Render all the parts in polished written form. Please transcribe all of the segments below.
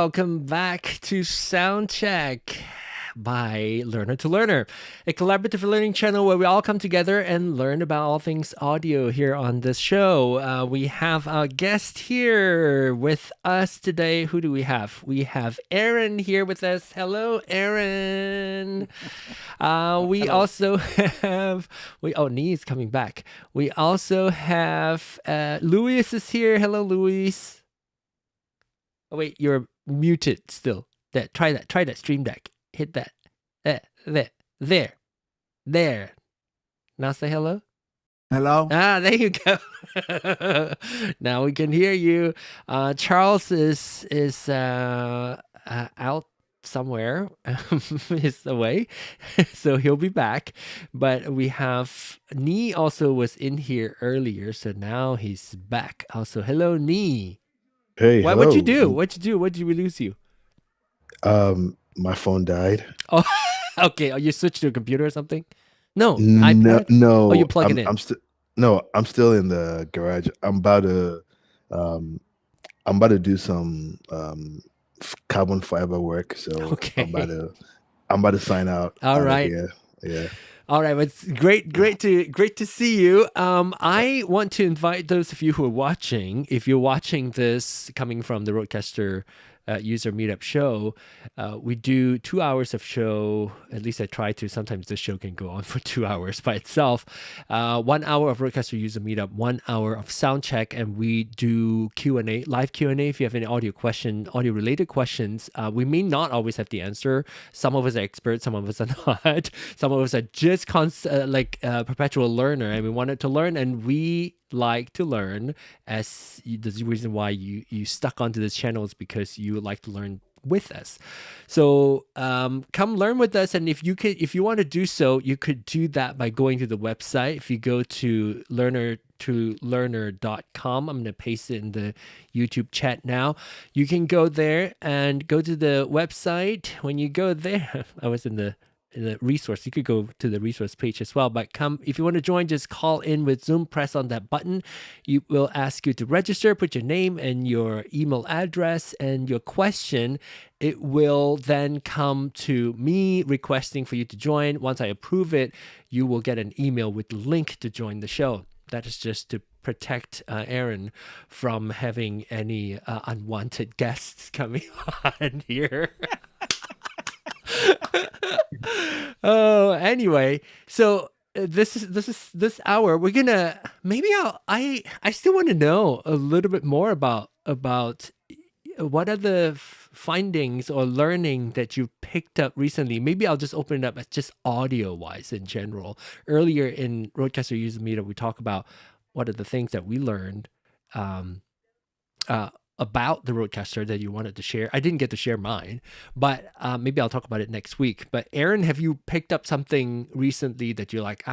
Welcome back to Soundcheck by Learner to Learner, a collaborative learning channel where we all come together and learn about all things audio here on this show. We have our guest here with us today. Who do we have? We have Aaron here with us. Hello, Aaron. We also have, Nee is coming back. We also have Luis is here. Hello, Luis. Oh, wait, you're muted still. Try that Stream Deck. Hit that. There. Now say hello. Hello. There you go. Now we can hear you. Charles is out somewhere. Is away, so he'll be back. But we have Nee also was in here earlier, so now he's back. Also, hello, Nee. Hey, hello. What'd you do? What did we lose you? My phone died. Oh, okay. Oh, you switched to a computer or something? No, iPad? No. Oh, you plug it in. I'm still in the garage. I'm about to do some carbon fiber work. So okay. I'm about to sign out. All right. Yeah. All right, well, it's great to see you. I want to invite those of you who are watching. If you're watching this coming from the RØDECaster user meetup show, we do 2 hours of show. At least I try to. Sometimes the show can go on for 2 hours by itself. 1 hour of RØDECaster user meetup, 1 hour of sound check, and we do Q&A, live Q&A. If you have any audio related questions, we may not always have the answer. Some of us are experts, some of us are not. Some of us are just perpetual learner, and we wanted to learn, and we like to learn. As the reason why you stuck onto this channel is because you like to learn with us. So come learn with us, and if you want to do so, you could do that by going to the website. If you go to learner.com, I'm going to paste it in the YouTube chat now. You can go there and go to the website. When you go there, I was in the resource. You could go to the resource page as well, but if you want to join, just call in with Zoom, press on that button. It will ask you to register, put your name and your email address and your question. It will then come to me requesting for you to join. Once I approve it, you will get an email with the link to join the show. That is just to protect Aaron from having any unwanted guests coming on here. Anyway, so this hour we're gonna I still want to know a little bit more about what are the findings or learning that you picked up recently. Maybe I'll just open it up as just audio wise in general. Earlier in RØDECaster User Meetup, we talk about what are the things that we learned about the RØDECaster that you wanted to share. I didn't get to share mine, but maybe I'll talk about it next week. But Aaron, have you picked up something recently that you're like,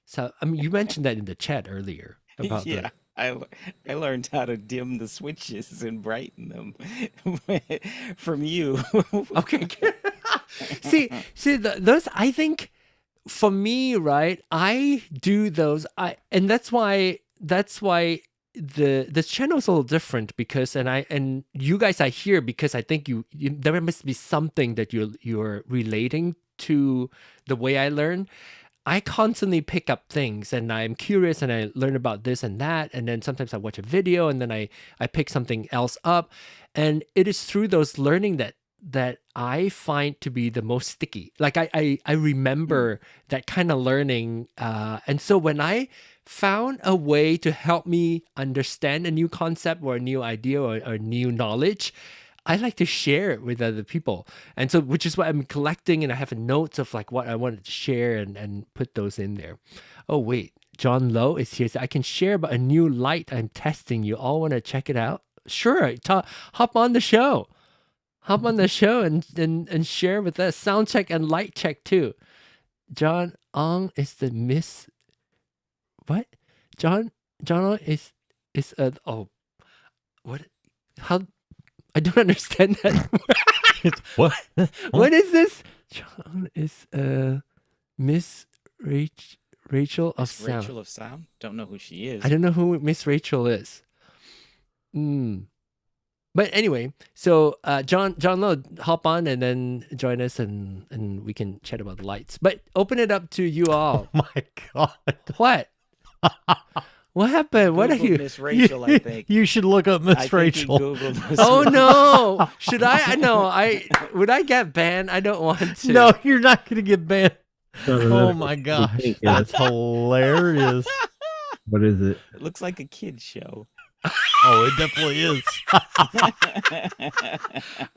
so I mean, you mentioned that in the chat earlier about Yeah, I learned how to dim the switches and brighten them from you. Okay. see, those, I think for me, right, I do those. And that's why this channel is a little different because, and you guys are here because I think there must be something that you're relating to the way I learn. I constantly pick up things and I'm curious and I learn about this and that. And then sometimes I watch a video and then I pick something else up. And it is through those learning that I find to be the most sticky. Like I remember that kind of learning. And so when I found a way to help me understand a new concept or a new idea or new knowledge, I like to share it with other people. And so, which is what I'm collecting, and I have notes of like what I wanted to share and put those in there. Oh, wait, John Lowe is here. So I can share about a new light I'm testing. You all want to check it out? Sure, hop on the show. Hop on the show and share with us. Sound check and light check too. John Ong is the Miss... What? John Ong is oh, what? How... I don't understand that. What? What is this? John is Miss Rachel of Sound. Rachel of Sound? Don't know who she is. I don't know who Miss Rachel is. But anyway, so John Lowe, hop on and then join us and we can chat about the lights. But open it up to you all. Oh my God. What? What happened? What are you? Miss Rachel, I think. You should look up I Miss think you Rachel. Googled Miss Oh Rachel. no! Should I? No, would I get banned? I don't want to. No, you're not going to get banned. No, Oh my gosh. Yes. That's hilarious. What is it? It looks like a kid's show. Oh, it definitely is.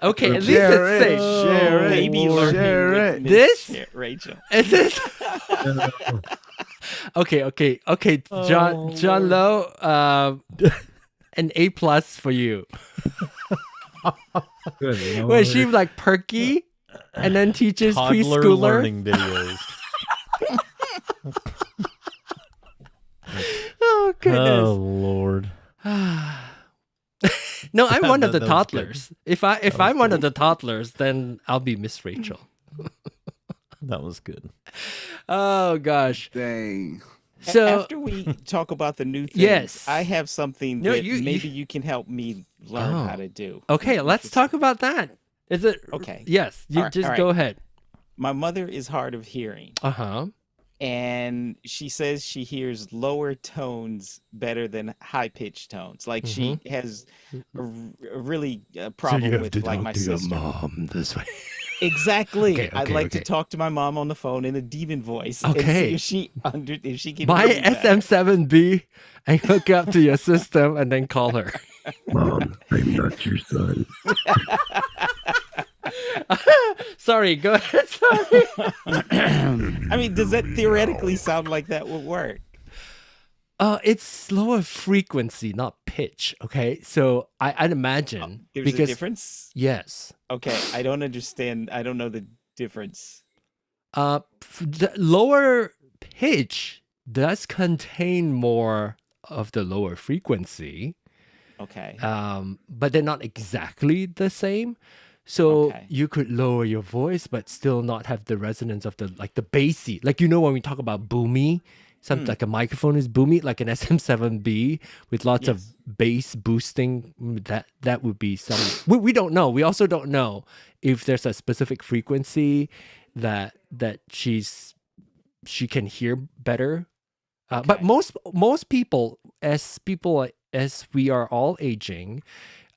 Okay, at least Share it's it, safe. share it, Baby learning share with it. Miss This? Rachel. Is this? Okay. Oh, John Lowe, an A+ for you. Good. You know, Wait, she like perky, and then teaches Toddler preschooler. learning videos. Oh goodness. Oh Lord. No, I'm one of the That was good. toddlers. If I'm one of the toddlers, then I'll be Miss Rachel. That was good. Oh gosh. Dang. So After we talk about the new things, Yes. I have something No, that you- maybe you can help me learn Oh. how to do. okay, let's talk about that. Is it Okay. Yes, you All right, just all right. go ahead. My mother is hard of hearing, Uh-huh. and she says she hears lower tones better than high-pitched tones. Like she has a really problem with like my sister. mom this way. Exactly. Okay, I'd okay, like okay. to talk to my mom on the phone in a demon voice. Okay. And see if she can Buy hear me better. SM7B and hook up to your system and then call her. Mom, I'm not your son. Sorry, go ahead. Sorry. I mean, does that theoretically sound like that would work? It's lower frequency, not pitch. Okay, so I'd imagine There's because a difference? yes, Okay, I don't understand. I don't know the difference. the lower pitch does contain more of the lower frequency, Okay. but they're not exactly the same. So Okay. you could lower your voice, but still not have the resonance of the bassy. Like when we talk about boomy, something like a microphone is boomy, like an SM7B with lots of bass boosting. That would be some. We don't know. We also don't know if there's a specific frequency that she can hear better. But most people, as we are all aging,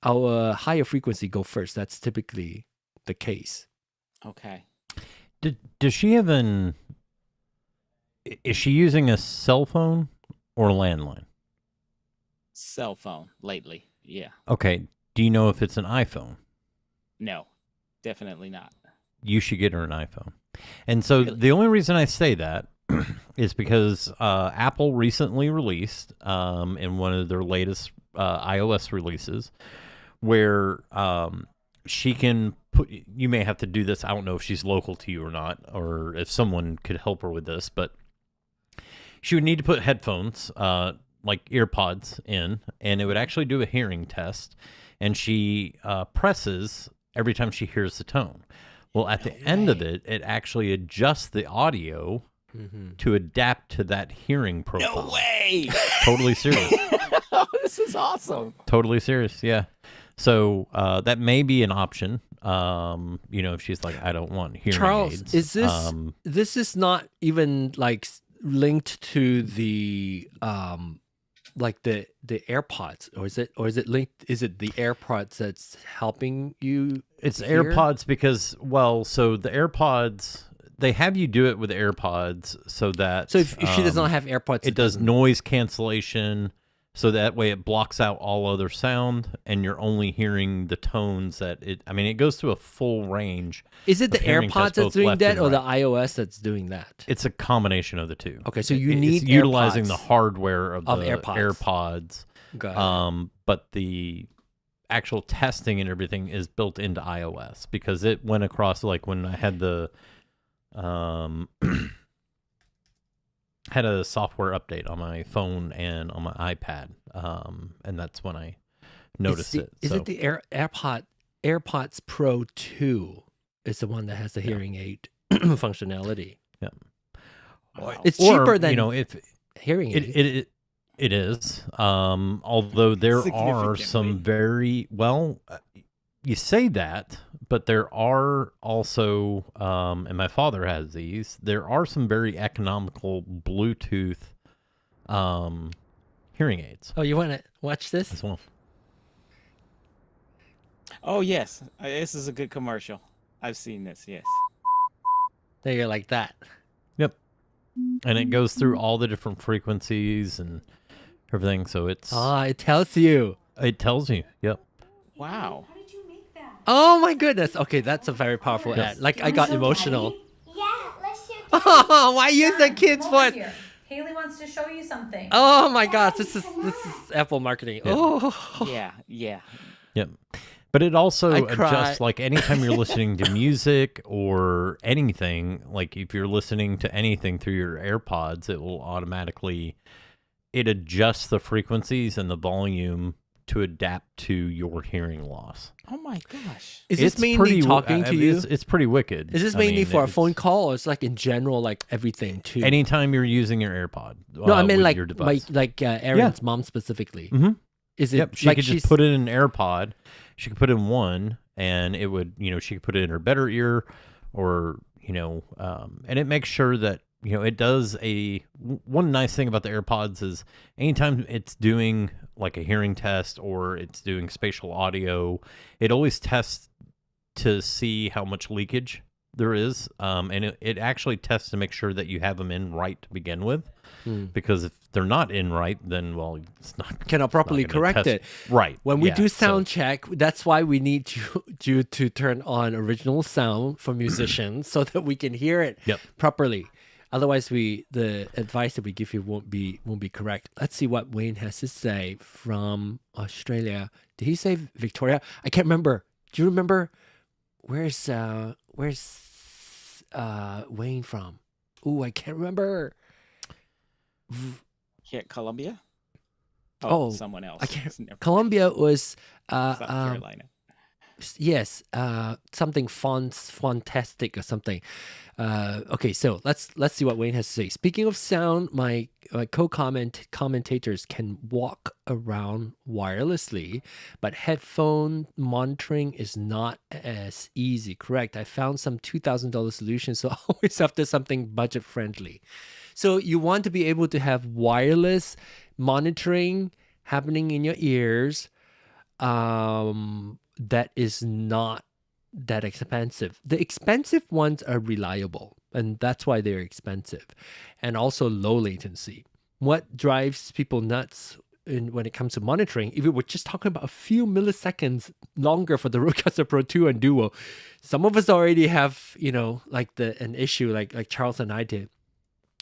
our higher frequency go first. That's typically the case. Okay. Does she even? Is she using a cell phone or landline? Cell phone lately. Yeah. Okay. Do you know if it's an iPhone? No, definitely not. You should get her an iPhone. And so Really? the only reason I say that is because Apple recently released in one of their latest iOS releases where she can put, you may have to do this. I don't know if she's local to you or not, or if someone could help her with this, but she would need to put headphones, like earpods in, and it would actually do a hearing test. And she presses every time she hears the tone. Well, at the end of it, it actually adjusts the audio to adapt to that hearing profile. No way! Totally serious. This is awesome. Totally serious, yeah. So that may be an option. If she's like, I don't want hearing Charles, aids. is this this is not even like linked to the like the AirPods, or is it linked? Is it the AirPods that's helping you? It's hear? AirPods because, so the AirPods, they have you do it with AirPods so that... So if she does not have AirPods, it does noise cancellation, so that way it blocks out all other sound, and you're only hearing the tones that it... I mean, it goes through a full range. Is it the of hearing AirPods tests, that's both doing left that, and or the right. iOS that's doing that? It's a combination of the two. Okay, so you It's need utilizing AirPods the hardware of the AirPods. AirPods. Got it. But the actual testing and everything is built into iOS because it went across, like when I had the had a software update on my phone and on my iPad, and that's when I noticed it. Is So it the AirPods Pro 2? Is the one that has the hearing aid functionality? yeah. Wow. It's Or, cheaper than if hearing aid. it is, although there are some very you say that, but there are also, and my father has these, there are some very economical Bluetooth hearing aids Oh, you want to watch this? as well. Oh, yes. This is a good commercial. I've seen this, yes. There you're like that. Yep. And it goes through all the different frequencies and everything, so it tells you. tells you. Yep. Wow. How did you make that? Oh my goodness. Okay, that's a very powerful ad. Like I got Wanna show emotional. Daddy? Yeah, let's show Oh, why use the kids' Come over voice? here. Haley wants to show you something. Oh my gosh, this is Apple marketing. Yeah. Oh, Yeah. Yep. But it also I cry. adjusts, like anytime you're listening to music or anything, like if you're listening to anything through your AirPods, it will automatically, it adjusts the frequencies and the volume to adapt to your hearing loss. Oh my gosh. is this It's mainly pretty talking to you? It's pretty wicked. Is this I mainly mean, for a it's- phone call, or it's like in general, like everything too? Anytime you're using your AirPod. No, I mean with like your device. Erin's mom specifically. Mm-hmm. Is it Yep, she like could just put it in an AirPod. She could put in one, and it would, she could put it in her better ear, or and it makes sure that it does one nice thing about the AirPods is anytime it's doing like a hearing test or it's doing spatial audio, it always tests to see how much leakage there is, and it actually tests to make sure that you have them in right to begin with. Because if they're not in right, then it's not cannot properly not gonna correct test- it. Right. When we yeah, do so- sound check, that's why we need you to turn on original sound for musicians so that we can hear it Yep. properly. Otherwise, the advice that we give you won't be correct. Let's see what Wayne has to say from Australia. Did he say Victoria? I can't remember. Do you remember? Where's Wayne from? Ooh, I can't remember. Here at Columbia? Oh, someone else. I can't. It's never- Columbia was South Carolina. yes, something fantastic or something. Okay, so let's see what Wayne has to say. Speaking of sound, my commentators can walk around wirelessly, but headphone monitoring is not as easy. Correct. I found some $2,000 solutions, so always after something budget friendly. So you want to be able to have wireless monitoring happening in your ears, that is not that expensive. The expensive ones are reliable, and that's why they're expensive, and also low latency. What drives people nuts when it comes to monitoring, if we were just talking about a few milliseconds longer for the RØDECaster Pro 2 and Duo, some of us already have, like an issue like Charles and I did.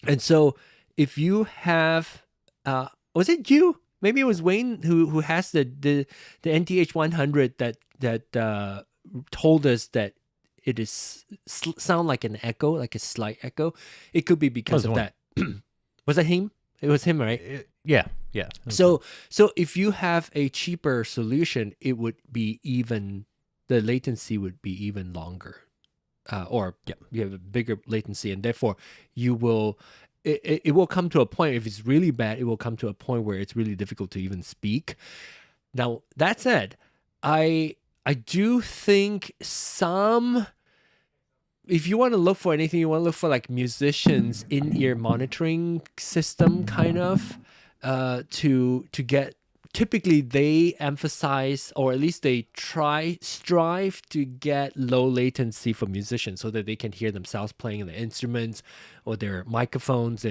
And so if you have, was it you? Maybe it was Wayne who has the NTH 100 that told us that it is sound like an echo, like a slight echo. It could be because of that. Was that him? It was him, right? Yeah. So if you have a cheaper solution, it would be the latency would be even longer, or you have a bigger latency, and therefore you will. It will come to a point, if it's really bad, it will come to a point where it's really difficult to even speak. Now, that said, I do think if you want to look for anything, you want to look for like musicians in-ear monitoring system kind of to get. Typically, they emphasize, or at least they strive to get low latency for musicians so that they can hear themselves playing the instruments or their microphones.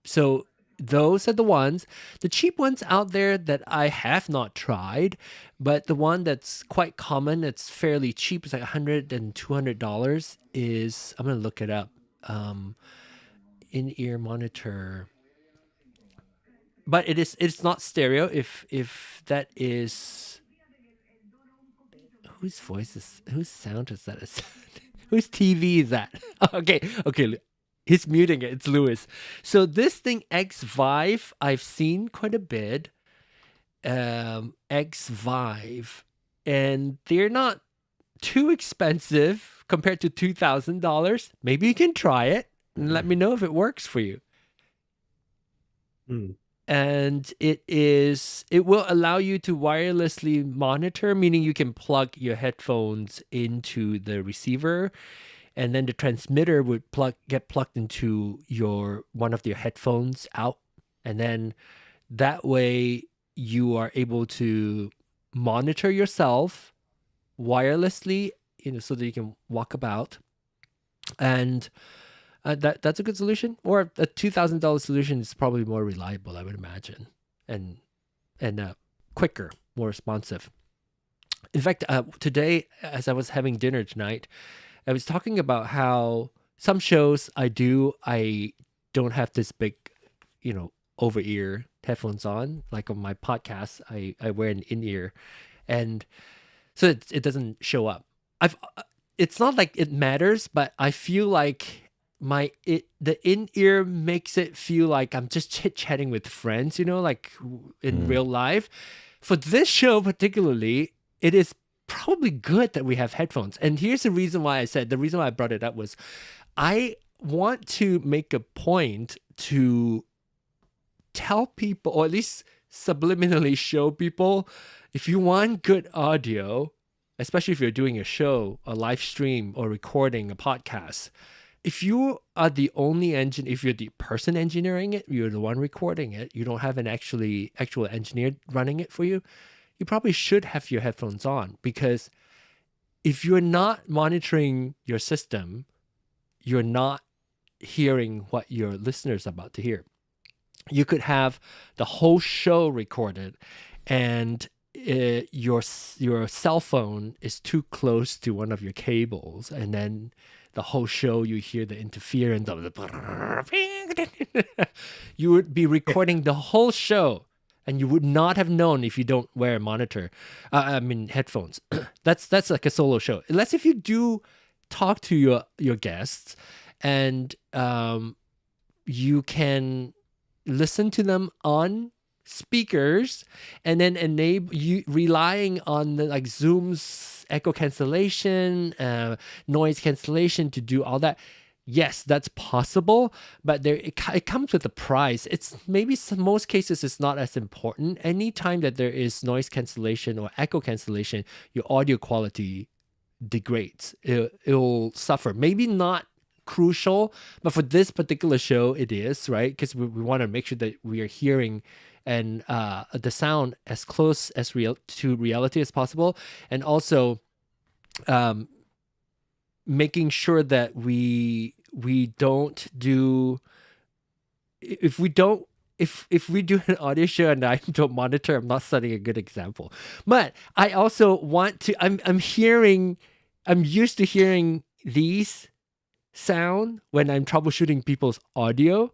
So those are the ones. The cheap ones out there that I have not tried, but the one that's quite common, it's fairly cheap, it's like $100 and $200 is, I'm going to look it up, in-ear monitor. But it's not stereo. If that is, whose sound is that? Whose TV is that? Okay, he's muting it. It's Lewis. So this thing XVive, I've seen quite a bit. XVive, and they're not too expensive compared to $2,000. Maybe you can try it and let me know if it works for you. And it will allow you to wirelessly monitor, meaning you can plug your headphones into the receiver, and then the transmitter would get plugged into one of your headphones out, and then that way you are able to monitor yourself wirelessly, so that you can walk about, and that's a good solution. Or a $2,000 solution is probably more reliable, I would imagine, and quicker, more responsive. In fact, today, as I was having dinner tonight, I was talking about how some shows I don't have this big, over-ear headphones on. Like on my podcast, I wear an in-ear, and so it doesn't show up. It's not like it matters, but I feel like the in-ear makes it feel like I'm just chit-chatting with friends, like in real life. For this show particularly, it is probably good that we have headphones. And here's the reason why I brought it up was I want to make a point to tell people, or at least subliminally show people, if you want good audio, especially if you're doing a show, a live stream, or recording a podcast, if you are the only if you're the person engineering it, you're the one recording it, you don't have an actual engineer running it for you, you probably should have your headphones on, because if you're not monitoring your system, you're not hearing what your listeners are about to hear. You could have the whole show recorded, and your cell phone is too close to one of your cables, and then the whole show you hear the interference of you would be recording the whole show, and you would not have known if you don't wear a monitor. Headphones. That's like a solo show, unless if you do talk to your guests, and you can listen to them on speakers, and then enable you relying on the Zoom's echo cancellation, noise cancellation to do all that. Yes, that's possible, but it comes with a price. It's maybe most cases it's not as important. Anytime that there is noise cancellation or echo cancellation, your audio quality degrades. It'll suffer. Maybe not crucial, but for this particular show, it is, right? Because we want to make sure that we are hearing and the sound as close as to reality as possible, and also making sure that we don't do if we do an audio show and I don't monitor, I'm not setting a good example. But I also want to. I'm used to hearing these sound when I'm troubleshooting people's audio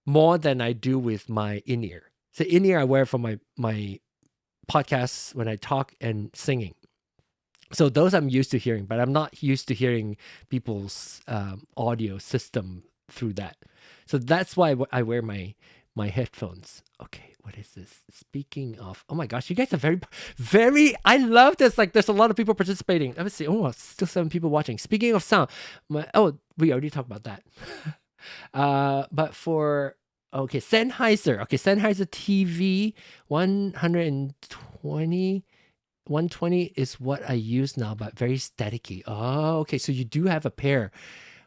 more than I do with my in-ear. So in-ear I wear for my podcasts when I talk and singing. So those I'm used to hearing, but I'm not used to hearing people's audio system through that. So that's why I wear my headphones. Okay, what is this? Speaking of, oh my gosh, you guys are very, I love this. Like there's a lot of people participating. Let me see. Oh, still 7 people watching. Speaking of sound, we already talked about that. But for, okay, Sennheiser. Okay, Sennheiser TV 120 is what I use now, but very staticky. Oh, okay. So you do have a pair,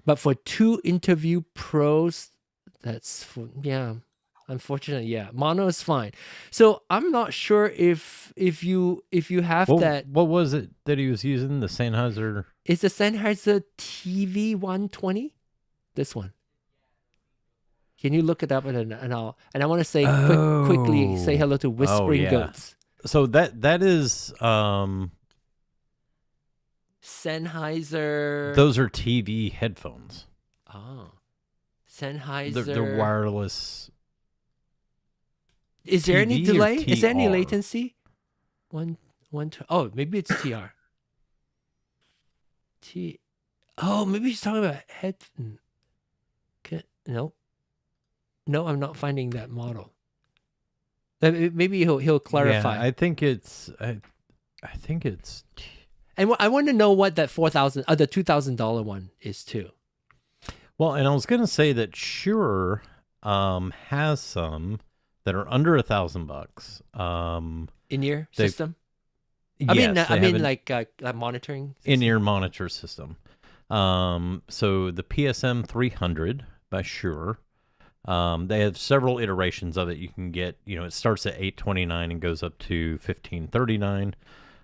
but for 2 Interview Pros, that's for, yeah. Unfortunately, yeah, mono is fine. So I'm not sure if you have that. What was it that he was using? The Sennheiser. It's the Sennheiser TV 120. This one. Can you look it up and I want to say quickly say hello to Whispering Goats. So that is Sennheiser. Those are TV headphones. Oh, Sennheiser. They're wireless. Is there any TV or delay? Is there any TR? latency? Oh, maybe it's TR. Oh, maybe he's talking about head. No, I'm not finding that model. Maybe he'll clarify. Yeah, I think it's. I think it's. And I want to know what that $4,000, the $2,000 one is too. Well, and I was gonna say that Shure has some that are under $1,000. In-ear they've- system. Yes, I they mean, have an like monitoring. System? in-ear monitor system. So the PSM 300 by Shure. They have several iterations of it. You can get, it starts at $829 and goes up to $1,539.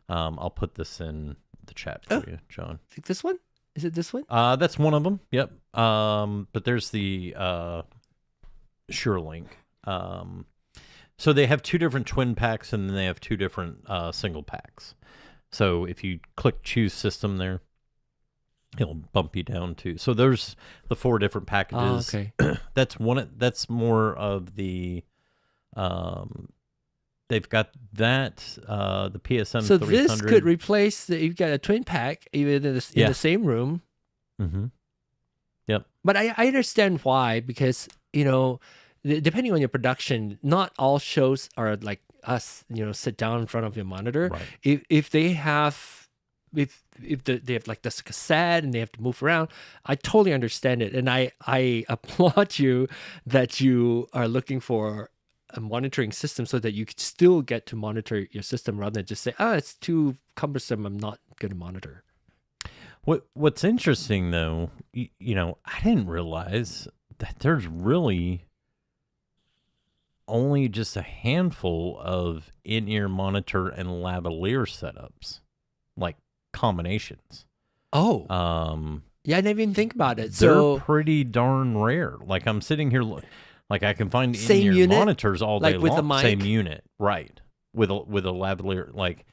I'll put this in the chat for you, John. This one? Is it this one? That's one of them. Yep. But there's the Shure Link. So they have 2 different twin packs, and then they have 2 different single packs. So if you click choose system there, it'll bump you down to. So there's the 4 different packages. Oh, okay. That's more of the. They've got that the PSM. So 300. this could replace. You've got a twin pack even in the same room. Mm-hmm. Yep. But I understand why, because depending on your production, not all shows are like us. Sit down in front of your monitor. Right. If they have. If they have like this cassette and they have to move around, I totally understand it, and I applaud you that you are looking for a monitoring system so that you could still get to monitor your system rather than just say, it's too cumbersome, I'm not going to monitor. What's interesting though, I didn't realize that there's really only just a handful of in-ear monitor and lavalier setups, like combinations. Yeah, I didn't even think about it. They're So pretty darn rare. Like I'm sitting here, like I can find Same in-ear unit? monitors all day Like with long. a mic? Same unit, right? With a lavalier, like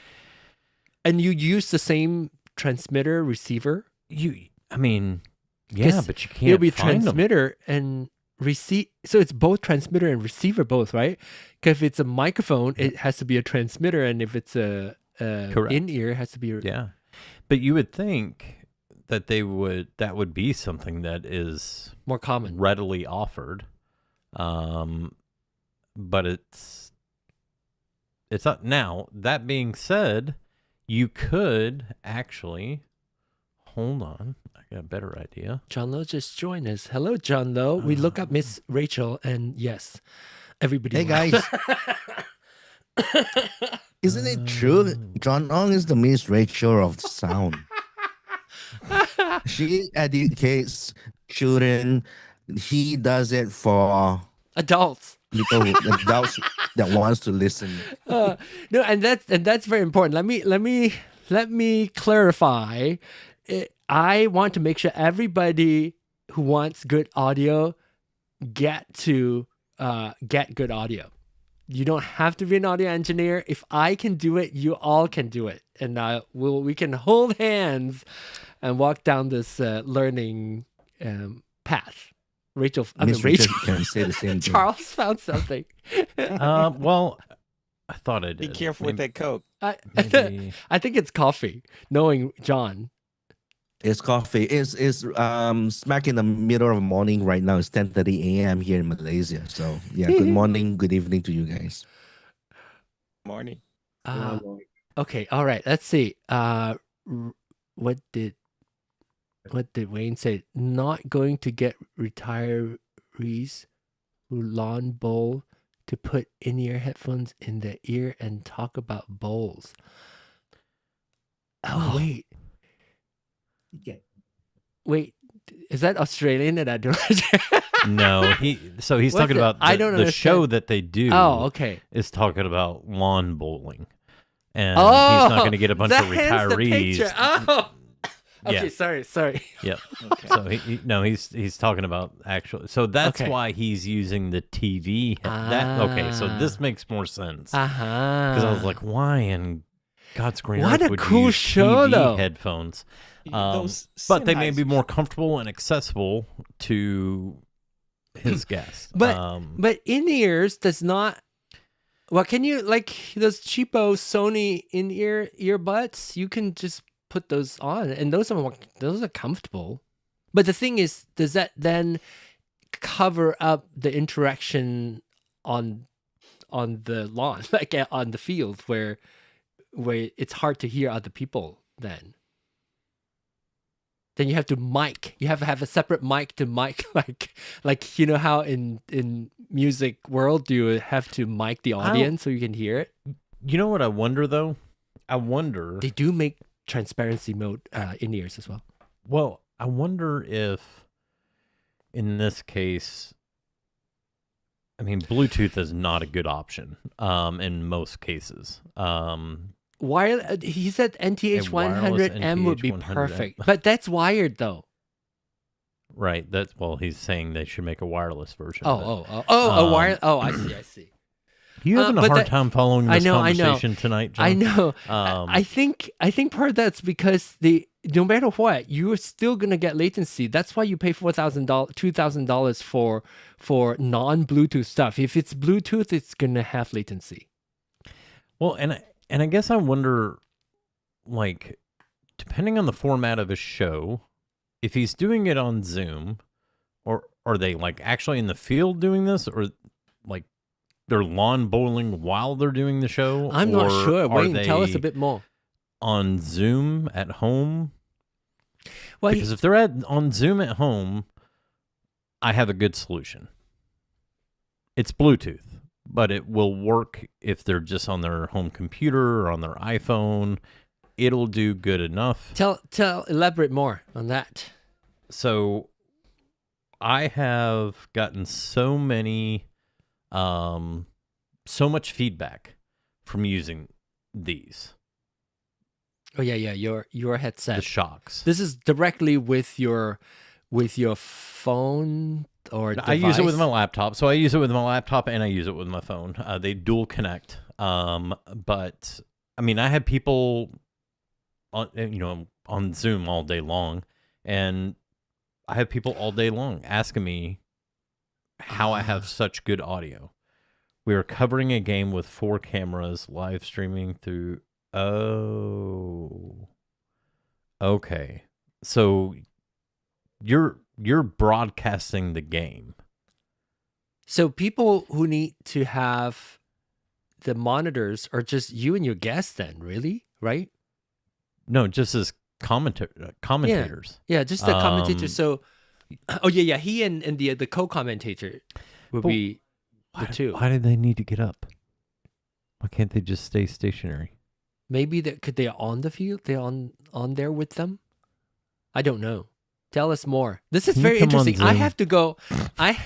and you use the same transmitter receiver? I mean, yeah, 'Cause but you can't It'll be find them. transmitter and receive. So it's both transmitter and receiver both, right? Because if it's a microphone, it has to be a transmitter, and if it's a Correct. in-ear, it has to be Yeah, but you would think that that would be something that is more common. readily offered, but it's not. Now that being said, you could actually hold on. I got a better idea. John Lowe just joined us. Hello, John Lowe. We look up Miss Rachel, and yes, everybody. Hey guys, isn't it true? John Ong is the Miss Rachel of sound. She educates children. He does it for Adults. little adults that wants to listen. No, and that's very important. Let me clarify. I want to make sure everybody who wants good audio get good audio. You don't have to be an audio engineer. If I can do it, you all can do it, and we can hold hands and walk down this learning path. Rachel, Rachel can say the same thing. Charles found something. Well, I thought I did. Be careful with that Coke. Maybe. I think it's coffee. Knowing John. It's coffee. It's smack in the middle of the morning right now. It's 10:30 a.m. here in Malaysia. So yeah, good morning, good evening to you guys. Morning. Okay, all right. Let's see. What did Wayne say? Not going to get retirees who lawn bowl to put in-ear headphones in their ear and talk about bowls. Oh, wait. Wait, is that Australian that I don't No, he's talking about the show that they do. Oh, okay. Is talking about lawn bowling. And he's not going to get a bunch of retirees. Oh. Okay, Yeah. sorry. Yep. Okay. So he's talking about actually. So that's why he's using the TV. Okay, so this makes more sense. Because I was like, why in God's green What earth a would you cool use show, TV though. headphones? Those But they may be Sennheisers. more comfortable and accessible to his guests. But in-ears does not. Well, can you like those cheapo Sony in-ear earbuds? You can just put those on, and those are comfortable. But the thing is, does that then cover up the interaction on the lawn, like on the field, where it's hard to hear other people? Then you have to mic. You have to have a separate mic to mic, like you know how in music world you have to mic the audience so you can hear it. You know what I wonder though? I wonder They do make transparency mode in ears as well. Well, I wonder if in this case, I mean, Bluetooth is not a good option in most cases. He said NTH 100M would be perfect, but that's wired though. Right. He's saying they should make a wireless version. A wire. Oh, I see. You having a hard time following this conversation tonight, John? I know. I think part of that's because no matter what, you're still gonna get latency. That's why you pay $4,000, $2,000 for non-Bluetooth stuff. If it's Bluetooth, it's gonna have latency. Well, and I guess I wonder, like, depending on the format of his show, if he's doing it on Zoom, or are they like actually in the field doing this, or like they're lawn bowling while they're doing the show? I'm not sure. Wayne, Wayne, tell us a bit more. On Zoom at home? Well, because if they're on Zoom at home, I have a good solution. It's Bluetooth, but it will work if they're just on their home computer or on their iPhone. It'll do good enough. Elaborate more on that. So I have gotten so much feedback from using these. Oh yeah, your headset. The shocks. This is directly with your phone or device? I use it with my laptop. So I use it with my laptop and I use it with my phone. They dual connect. But I mean, I have people on Zoom all day long, and I have people all day long asking me how I have such good audio. We are covering a game with 4 cameras, live streaming through. Oh, okay. So you're broadcasting the game. So people who need to have the monitors are just you and your guests then, really? Right? No, just as commentators. Yeah, just the commentators. So, he and the co-commentator would be the two. Why do they need to get up? Why can't they just stay stationary? Maybe they're on the field? They're on there with them? I don't know. Tell us more. This is very interesting. I have to go. Check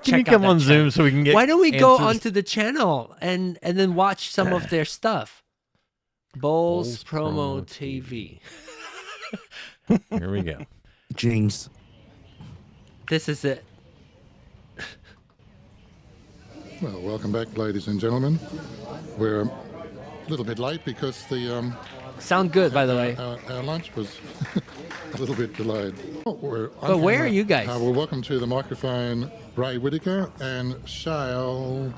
Can you out come that on channel. Zoom so we can get? Why don't we go answers? onto the channel and then watch some of their stuff? Bowls Promo TV. Here we go. Jinx. This is it. Well, welcome back, ladies and gentlemen. We're a little bit late because the Sound good, by the way. our lunch was a little bit delayed. But where are you guys? Well, welcome to the microphone, Ray Whitaker and Shale.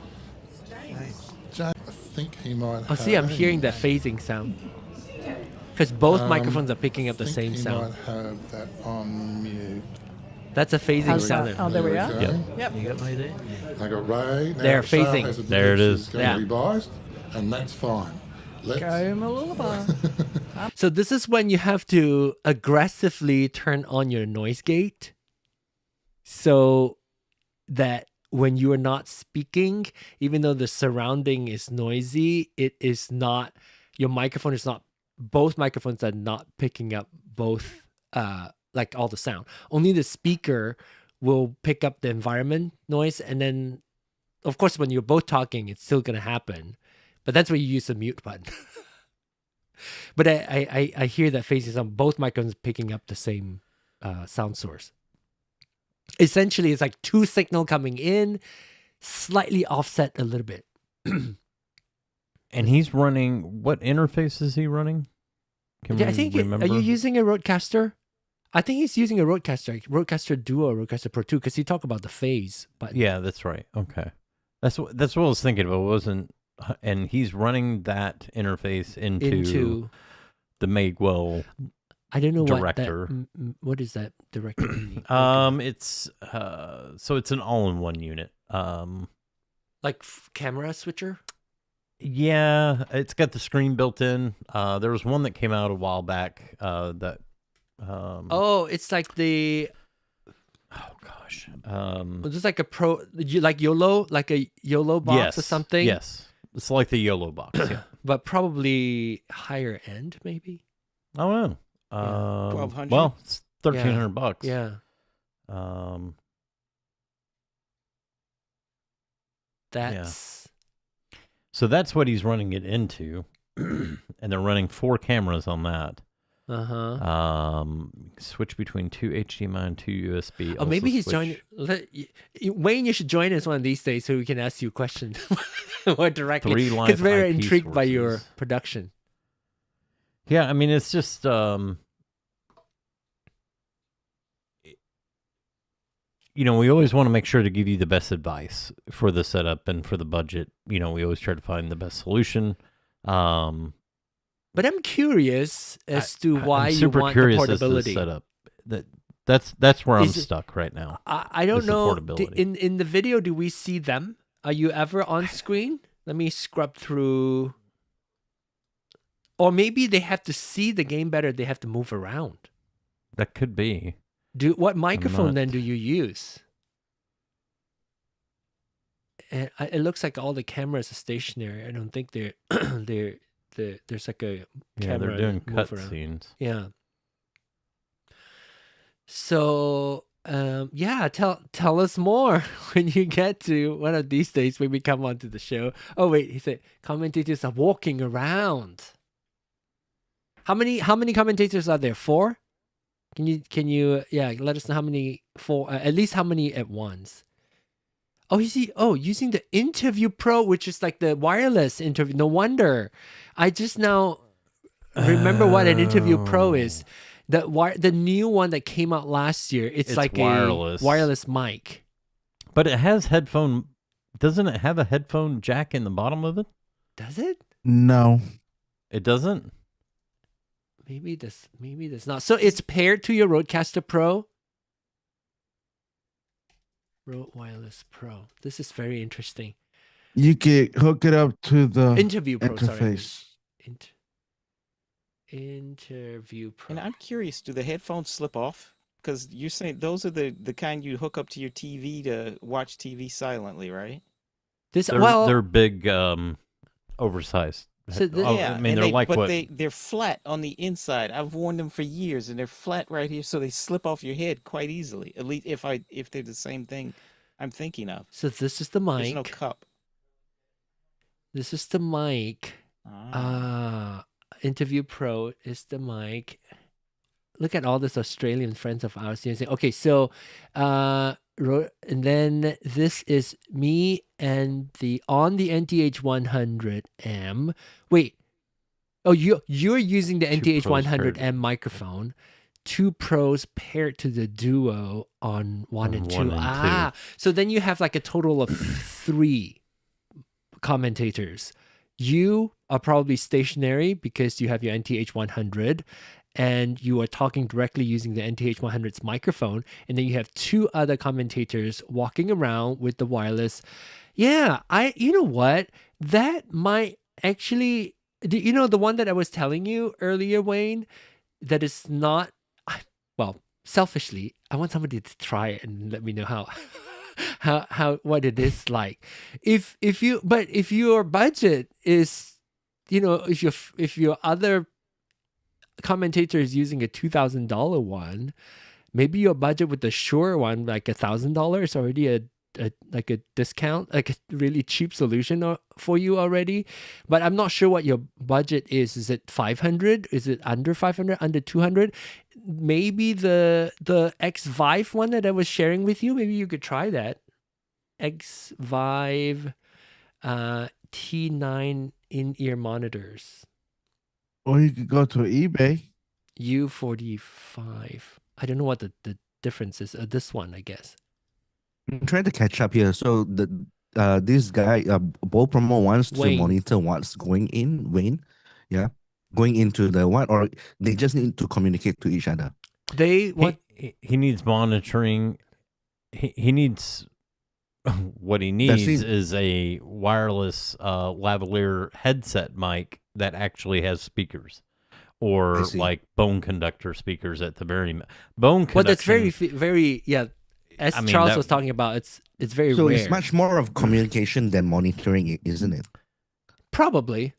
I think he might. Oh, see, I'm hearing that phasing sound. Because both microphones are picking up the same He sound. might have that on mute. That's a phasing How's sound. that? Oh, there we are. go. Yep. You got my idea? I got Ray. Now, They're Shale phasing. has admitted There it is. she's going Yeah. to be biased, and that's fine. Let's. Go Malula. So this is when you have to aggressively turn on your noise gate so that when you are not speaking, even though the surrounding is noisy, it is not, your microphone is not, both microphones are not picking up both, like all the sound. Only the speaker will pick up the environment noise. And then, of course, when you're both talking, it's still going to happen. But that's where you use the mute button. But I hear that phasing sound, both microphones picking up the same sound source. Essentially, it's like two signal coming in, slightly offset a little bit. And he's running, what interface is he running? Can Yeah, I we think, remember? are you using a RØDECaster? I think he's using a RØDECaster Duo, RØDECaster Pro 2, because he talked about the phase button. Yeah, that's right. Okay. That's what I was thinking about. It wasn't, and he's running that interface into the Magwell. I don't know director. What is that director meaning? It's so it's an all-in-one unit. Like camera switcher? Yeah, it's got the screen built in. There was one that came out a while back. Oh, it's like the. Oh gosh. Just like a pro, like YOLO, like a YOLO box or something. Yes, it's like the YOLO box. Yeah. But probably higher end, maybe. I don't know. 1,200? Well, it's $1,300. Yeah. That's. So that's what he's running it into, and they're running 4 cameras on that. Switch between 2 HDMI and 2 USB. Oh, maybe he's joining. Wayne, you should join us one of these days so we can ask you questions more directly. 3 live Because we're IP intrigued by your sources. production. Yeah, I mean, it's just you know, we always want to make sure to give you the best advice for the setup and for the budget. You know, we always try to find the best solution. But I'm curious as to why I'm you super want curious the as to portability. the setup. That's where I'm Is it- stuck right now. I don't is the know. portability. In the video, do we see them? Are you ever on screen? Let me scrub through. Or maybe they have to see the game better. They have to move around. That could be. What microphone not- then do you use? And it looks like all the cameras are stationary. I don't think they're there's like a Yeah, camera they're doing move around. cutscenes. Yeah. So yeah, tell us more when you get to one of these days when we come onto the show. Oh wait, he said commentators are walking around. How many commentators are there? 4? Can you let us know how many? 4 at least how many at once? Oh, you see, using the Interview Pro, which is like the wireless interview. No wonder. I just now remember what an Interview Pro is. The new one that came out last year. It's like wireless. a wireless mic. But it has headphone. Doesn't it have a headphone jack in the bottom of it? Does it? No. It doesn't. Maybe this not. So it's paired to your RØDECaster Pro. Rode Wireless Pro. This is very interesting. You could hook it up to the Interview Pro, interface. sorry. Interview Pro. And I'm curious, do the headphones slip off? Because you're saying those are the kind you hook up to your TV to watch TV silently, right? They're big, oversized. So Yeah, I mean, and they're like but what? they're flat on the inside. I've worn them for years, and they're flat right here, so they slip off your head quite easily. At least if they're the same thing I'm thinking of. So this is the mic. There's no cup. This is the mic. Interview Pro is the mic. look at all this Australian friends of ours here and say, okay, so and then this is me and on the NTH 100M. Wait. Oh, you're using the NTH 100M microphone. 2 pros paired to the Duo on 1 and 2. So then you have like a total of 3 commentators. You are probably stationary because you have your NTH 100 and you are talking directly using the NTH 100's microphone. And then you have 2 other commentators walking around with the wireless. Yeah, you know what? That might actually, you know, the one that I was telling you earlier, Wayne, that is not, well, selfishly, I want somebody to try it and let me know how what it is like. If your budget is, you know, if your other commentator is using a $2,000 one, maybe your budget with the Shure one, like $1,000, is already a discount, like a really cheap solution for you already. But I'm not sure what your budget is. Is it 500? Is it under 500? Under 200? Maybe the XVive one that I was sharing with you. Maybe you could try that. XVive T9 in-ear monitors. Or you could go to eBay. U45. I don't know what the difference is. This one, I guess. I'm trying to catch up here. So this guy, Bo Promo wants to monitor what's going in, Wayne. Yeah. Going into the what, or they just need to communicate to each other. He needs monitoring. He needs what he needs is a wireless lavalier headset mic that actually has speakers, or like bone conductor speakers at the very bone conduction. Well, that's very as Charles was talking about, it's very rare. It's much more of communication than monitoring, isn't it? Probably.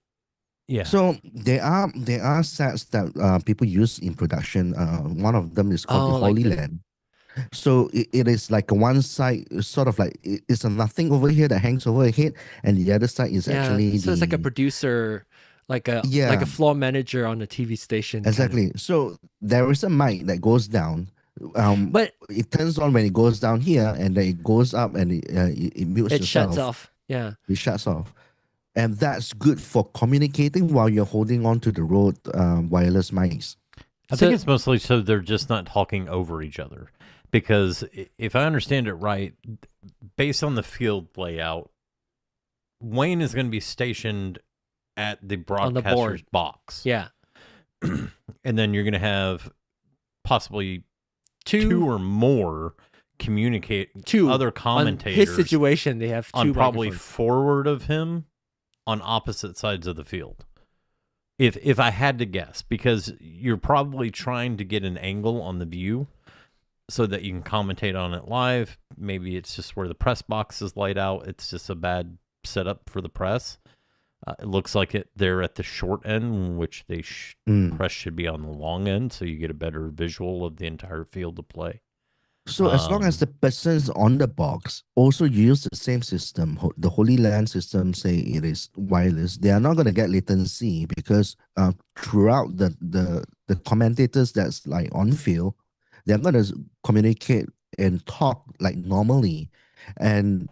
Yeah. So there are sets that people use in production. One of them is called the Hollyland. So it is like one side, sort of like it's a nothing over here that hangs over your head, and the other side is actually. So it's like a producer, like a floor manager on a TV station. Exactly. Kind of. So there is a mic that goes down. But it turns on when it goes down here, and then it goes up, and it mutes itself. It shuts off. Yeah. It shuts off. And that's good for communicating while you're holding on to the Rode wireless mics. I think it's mostly so they're just not talking over each other. Because if I understand it right, based on the field layout, Wayne is going to be stationed at the broadcaster's box. Yeah. And then you're going to have possibly two or more other commentators. In his situation, they have 2 on probably forward of him on opposite sides of the field. If I had to guess, because you're probably trying to get an angle on the view so that you can commentate on it live. Maybe it's just where the press box is laid out. It's just a bad setup for the press. It looks like they're at the short end, which they press should be on the long end, so you get a better visual of the entire field of play. So as long as the person's on the box also use the same system, the Hollyland system, say it is wireless, they are not going to get latency because throughout the commentators that's like on field, they're going to communicate and talk like normally. And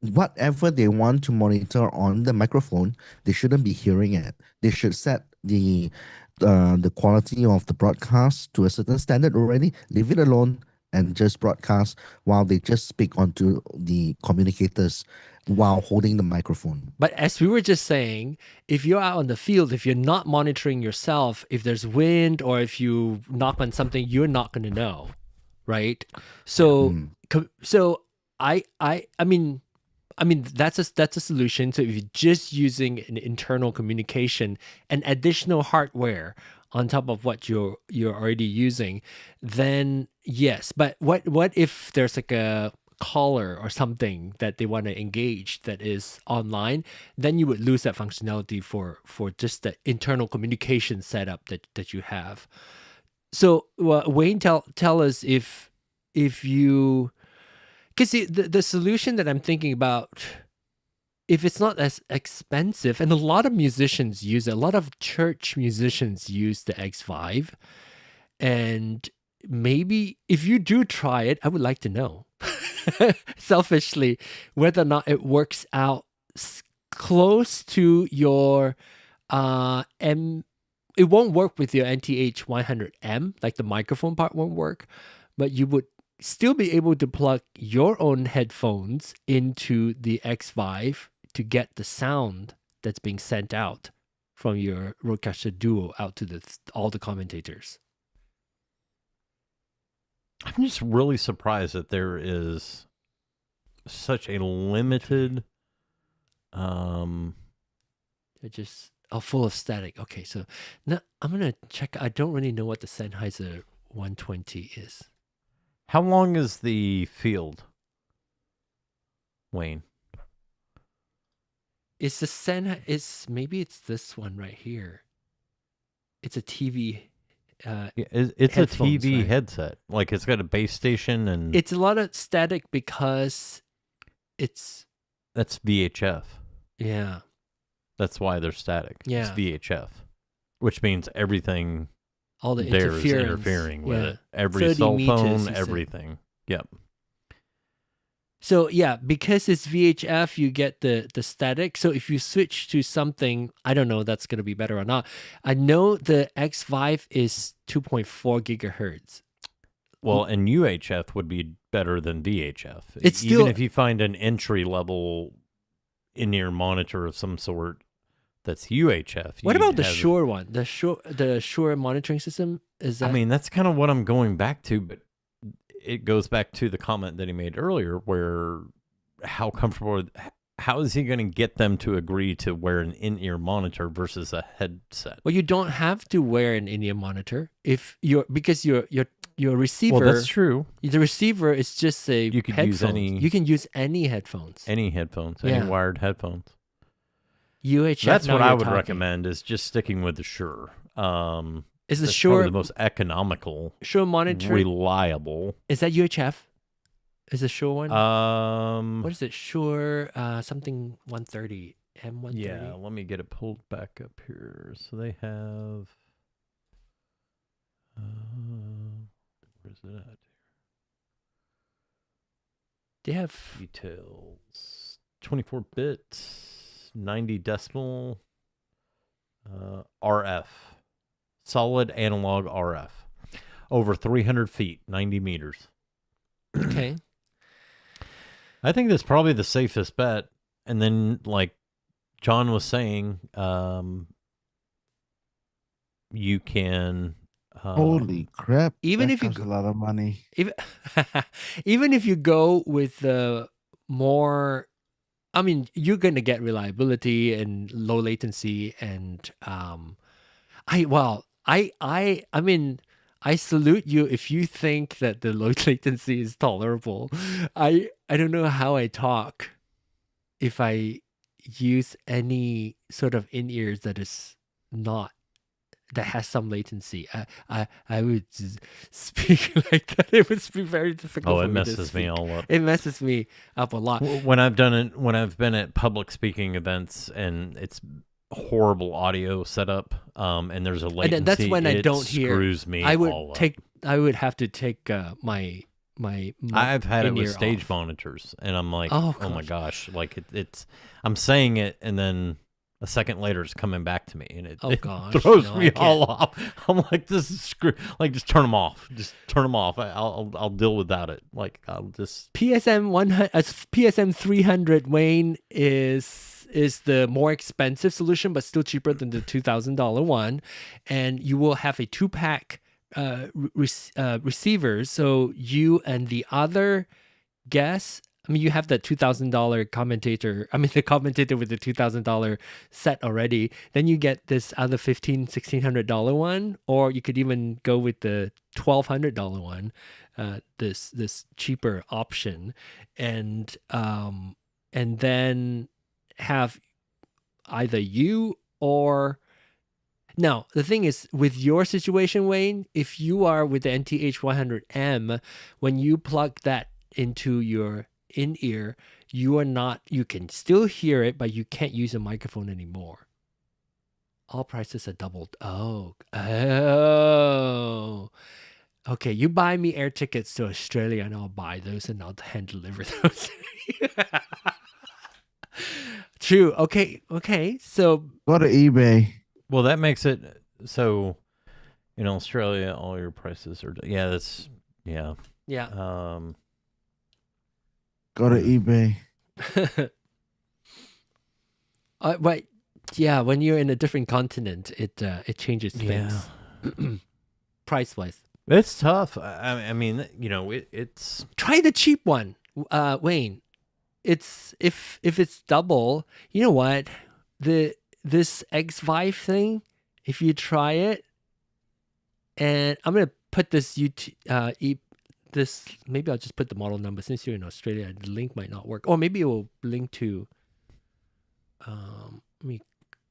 whatever they want to monitor on the microphone, they shouldn't be hearing it. They should set the quality of the broadcast to a certain standard already, leave it alone, and just broadcast while they just speak onto the communicators while holding the microphone. But as we were just saying, if you're out on the field, if you're not monitoring yourself, if there's wind or if you knock on something, you're not going to know, right? So, I mean, that's a solution. So if you're just using an internal communication and additional hardware on top of what you're already using, then yes. But what if there's like a caller or something that they want to engage that is online? Then you would lose that functionality for just the internal communication setup that you have. So Wayne, tell us if you, because the solution that I'm thinking about, if it's not as expensive, and a lot of musicians use it, a lot of church musicians use the XVive, And maybe if you do try it, I would like to know, selfishly, whether or not it works out close to your it won't work with your NTH100M, like the microphone part won't work, but you would still be able to plug your own headphones into the XVive to get the sound that's being sent out from your RØDECaster Duo out to all the commentators. I'm just really surprised that there is such a limited They're just full of static. Okay, so now I'm gonna check. I don't really know what the Sennheiser 120 is. How long is the field, Wayne? It's the maybe it's this one right here. It's a TV. It's a headphones, TV right? headset. Like it's got a base station and It's a lot of static because it's that's VHF. yeah. That's why they're static. Yeah. It's VHF, which means everything All the there is interference. interfering with Yeah. it. Every 30 cell meters, phone, he said. everything. Yep. So yeah, because it's VHF, you get the static. So if you switch to something, I don't know that's gonna be better or not. I know the XVive is 2.4 gigahertz. Well, and UHF would be better than VHF. It's Even still- if you find an entry level in-ear monitor of some sort that's UHF. What you'd about the have- Shure one? The Shure monitoring system is that? I mean, that's kind of what I'm going back to, but it goes back to the comment that he made earlier, where how comfortable, how is he going to get them to agree to wear an in-ear monitor versus a headset? well, you don't have to wear an in-ear monitor if because your receiver. Well, that's true. The receiver is just a You could use headphones. You can use any headphones. Any headphones, Yeah. any wired headphones. UHF. That's now what I you're would talking. recommend is just sticking with the Shure. Is the That's probably Shure the most economical, Shure monitor? reliable. Is that UHF? Is the Shure one? Um, What is it? Shure something 130 M130. yeah, let me get it pulled back up here. So they have. Where's it at? They have. Details. 24 bit, 90 decimal, RF, solid analog RF, over 300 feet, 90 meters. Okay. I think that's probably the safest bet. And then, like John was saying, you can. Holy crap! Even that if you costs go- a lot of money. Even even if you go with the more, I mean, you're gonna get reliability and low latency, and I mean, I salute you if you think that the low latency is tolerable. I don't know how I talk if I use any sort of in-ears that is not, that has some latency. I would speak like that. It would be very difficult. Oh, for it me to messes me speak. all up. It messes me up a lot. When I've done it, when I've been at public speaking events and it's horrible audio setup, and there's a latency, And that's when I it don't hear. screws me I would all up. take. I would have to take my I've had it with in-ear stage off. monitors, and I'm like, Oh, oh my gosh. gosh, like it's. I'm saying it, and then a second later, it's coming back to me, and it, Oh, it gosh, throws no, I me can't. all off. I'm like, this is screw. Like, just turn them off. Just turn them off. I'll deal without it. Like, I'll just. PSM 100, PSM 300 Wayne is the more expensive solution, but still cheaper than the $2,000 one, and you will have a 2-pack receiver. So you and the other guests, I mean, you have that $2,000 commentator. I mean, the commentator with the $2,000 set already. Then you get this other $1,600 one, or you could even go with the $1,200 one. This cheaper option, and then have either you or. Now, the thing is, with your situation, Wayne, if you are with the NTH100M, when you plug that into your in-ear, you can still hear it, but you can't use a microphone anymore. all prices are doubled. Oh. Okay, you buy me air tickets to Australia and I'll buy those and I'll hand deliver those. True. Okay. So Go to eBay. Well, that makes it so in Australia, all your prices are. Yeah, that's. Yeah. Go to eBay. But yeah, when you're in a different continent, it changes things. Price wise. It's tough. I mean, it's. Try the cheap one, Wayne. It's if it's double. You know what? This XVive thing. If you try it, and I'm gonna put this this. Maybe I'll just put the model number since you're in Australia. The link might not work, or maybe it will link to. Let me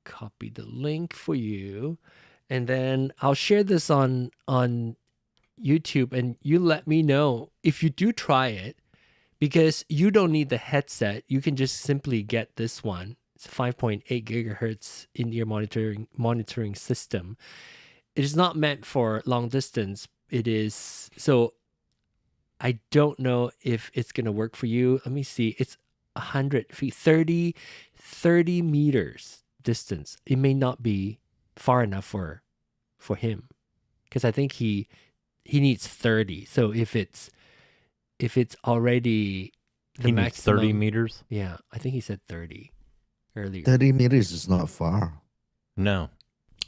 copy the link for you, and then I'll share this on YouTube, and you let me know if you do try it, because you don't need the headset. You can just simply get this one. It's 5.8 gigahertz in-ear monitoring system. It is not meant for long distance. It is, so I don't know if it's going to work for you. Let me see. It's 100 feet, 30 meters distance. It may not be far enough for him, because I think he needs 30. So if it's already the needs maximum, 30 meters. Yeah, I think he said 30 earlier. 30 meters is not far. No,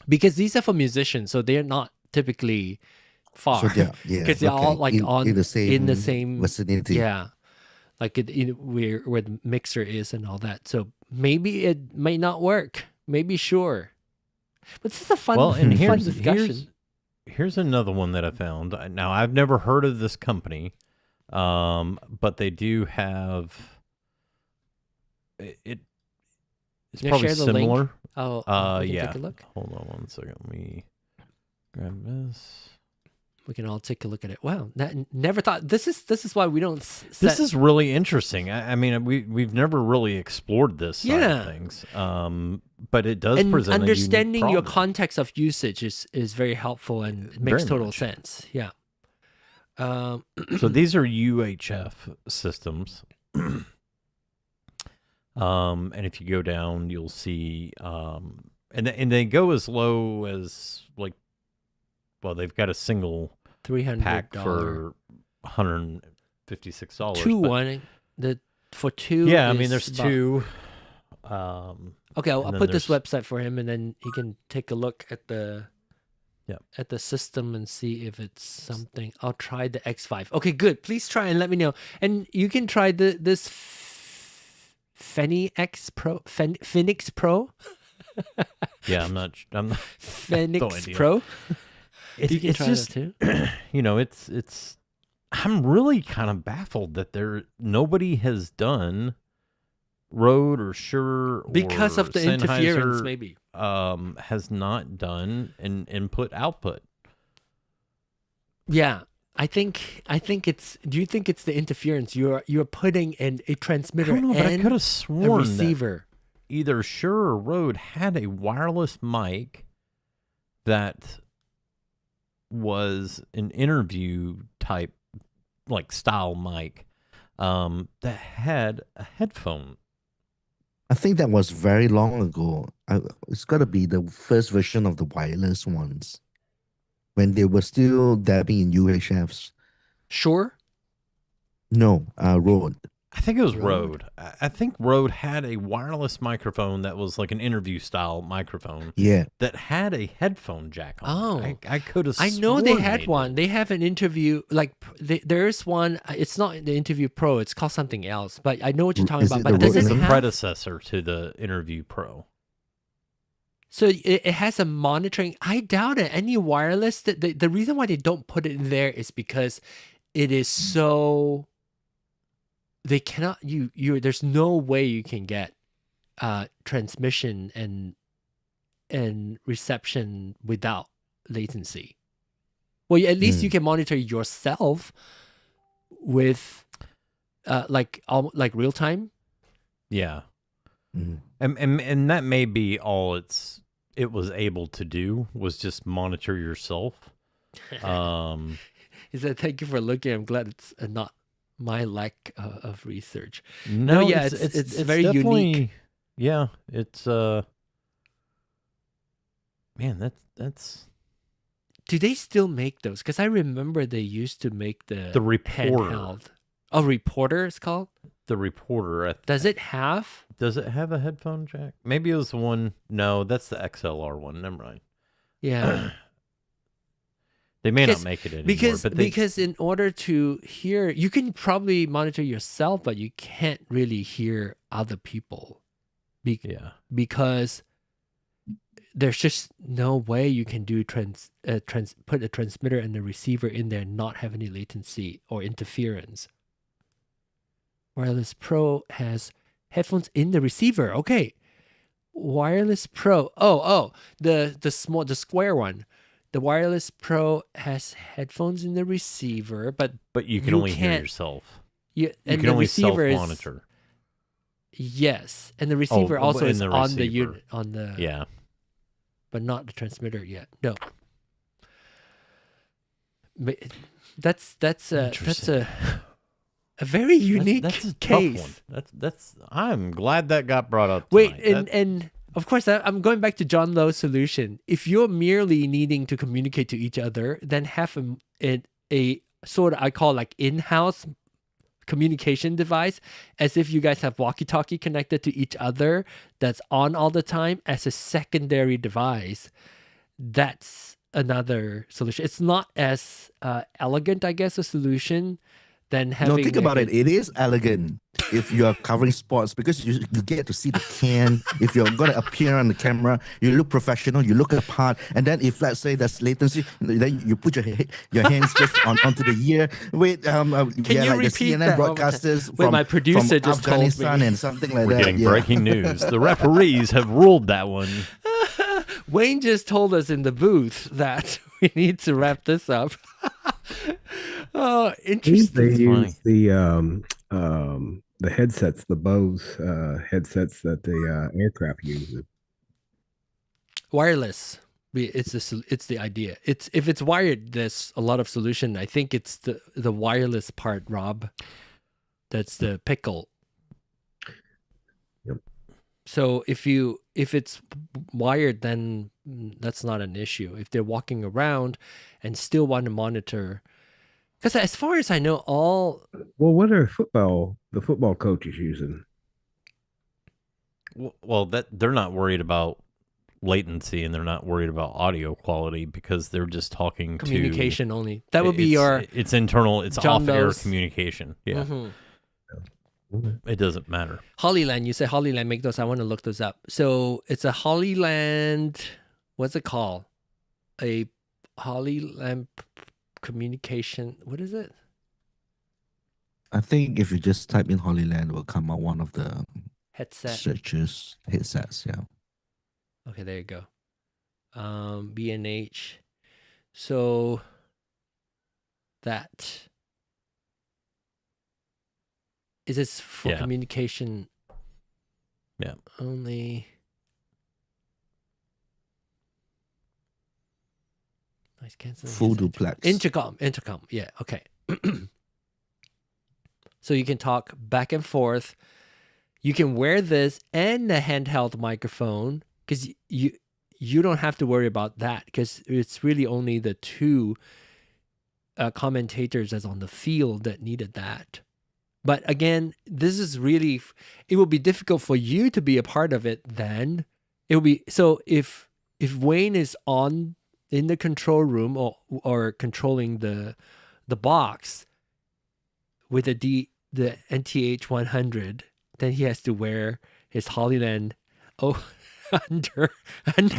because these are for musicians, so they're not typically far. So because they're all like in the same vicinity. Yeah, like where the mixer is and all that. So maybe it may not work. Maybe Shure. But this is a fun, fun discussion. Here's another one that I found. Now, I've never heard of this company, but they do have it. It's probably share the similar. link? Oh, yeah. Take a look. Hold on one second. Let me grab this. We can all take a look at it. Wow, never thought. This is why we don't. This is really interesting. I mean, we've never really explored this side of things. But it does present understanding a unique your problem. context of usage is very helpful and makes total sense. Yeah. So these are UHF systems. And if you go down, you'll see, and they go as low as they've got a single $300 pack for $156. For two. Yeah, I mean, there's two. Okay, I'll put this website for him, and then he can take a look at the system and see if it's something. I'll try the XVive. Okay, good. Please try and let me know. And you can try this Phoenix Pro. Yeah, I'm not. Phoenix Pro. You can try just, that too. It's. I'm really kind of baffled that nobody has done Rode or Shure because or of the Sennheiser, interference, maybe. Has not done an input-output. Yeah, I think it's. Do you think it's the interference? You're putting in a transmitter I don't know, but I and could have a sworn receiver. that either Shure or Rode had a wireless mic that was an interview type, style mic, that had a headphone. I think that was very long ago. It's got to be the first version of the wireless ones when they were still dabbing in UHFs. Sure. No, Rode. I think it was Rode. I think Rode had a wireless microphone that was like an interview style microphone. Yeah. That had a headphone jack on. Oh, I could have. I know they had one. They have an interview. There's one. It's not the Interview Pro. It's called something else. But I know what you're talking about. But does it's it the have predecessor to the Interview Pro? So it has a monitoring. I doubt it. Any wireless. The reason why they don't put it in there is because it is so. They cannot. There's no way you can get transmission and reception without latency. Well, at least you can monitor yourself with like real time. Yeah. And that may be all it's it was able to do was just monitor yourself. He said, "Thank you for looking. I'm glad it's not my lack of research." No, yeah, it's very definitely, unique. Yeah, it's man, that's Do they still make those? Because I remember they used to make the Reporter. handheld. Oh, Reporter it's called? The Reporter. Does it have? Does it have a headphone jack? Maybe it was the one. No, that's the XLR one. Never mind. Yeah. They may not make it anymore. Because in order to hear, you can probably monitor yourself, but you can't really hear other people. Because there's just no way you can do put a transmitter and a receiver in there and not have any latency or interference. Wireless Pro has headphones in the receiver. Okay. Wireless Pro. The square one. The Wireless Pro has headphones in the receiver, but you can only hear yourself. You can only self-monitor. Yes, and the receiver also is on the receiver. unit on the Yeah, but not the transmitter yet. No, that's a very unique that's a case. tough one. That's I'm glad that got brought up Wait, tonight. and of course, I'm going back to John Lowe's solution. If you're merely needing to communicate to each other, then have a sort of, I call like in-house communication device, as if you guys have walkie-talkie connected to each other that's on all the time as a secondary device. That's another solution. It's not as elegant, I guess, a solution than having... No, think about it. It is elegant if you are covering sports because you get to see the can. If you're going to appear on the camera, you look professional, you look apart. And then if, let's say, there's latency, then you put your hands just onto the ear. Wait, Can you like the repeat CNN that? broadcasters Wait, my producer from just told Afghanistan me. and something like We're that. getting breaking news. The referees have ruled that one. Wayne just told us in the booth that we need to wrap this up. Oh, interesting. They use the headsets, the Bose headsets that the aircraft uses. Wireless. It's the idea. If it's wired, there's a lot of solution. I think it's the wireless part, Rob. That's the pickle. Yep. So if it's wired, then that's not an issue. If they're walking around and still want to monitor, because as far as I know, what are the football coaches using? Well, that they're not worried about latency and they're not worried about audio quality because they're just talking communication only. That would be it's internal, it's John off-air Lowe's communication. Yeah. Mm-hmm. It doesn't matter. Hollyland, you say Hollyland make those. I want to look those up. So it's a Hollyland, what's it called? A Hollyland communication. What is it? I think if you just type in Hollyland, it will come out one of the Headset. searches headsets. Yeah. Okay, there you go. B&H. So that is this for communication? Yeah. Only. Noise canceling. Full duplex. Intercom. Yeah. Okay. So you can talk back and forth. You can wear this and the handheld microphone because you don't have to worry about that because it's really only the two commentators that's on the field that needed that. But again, this is really, it will be difficult for you to be a part of it then. It will be, so if Wayne is in the control room or controlling the box with the NTH 100, then he has to wear his Hollyland under it.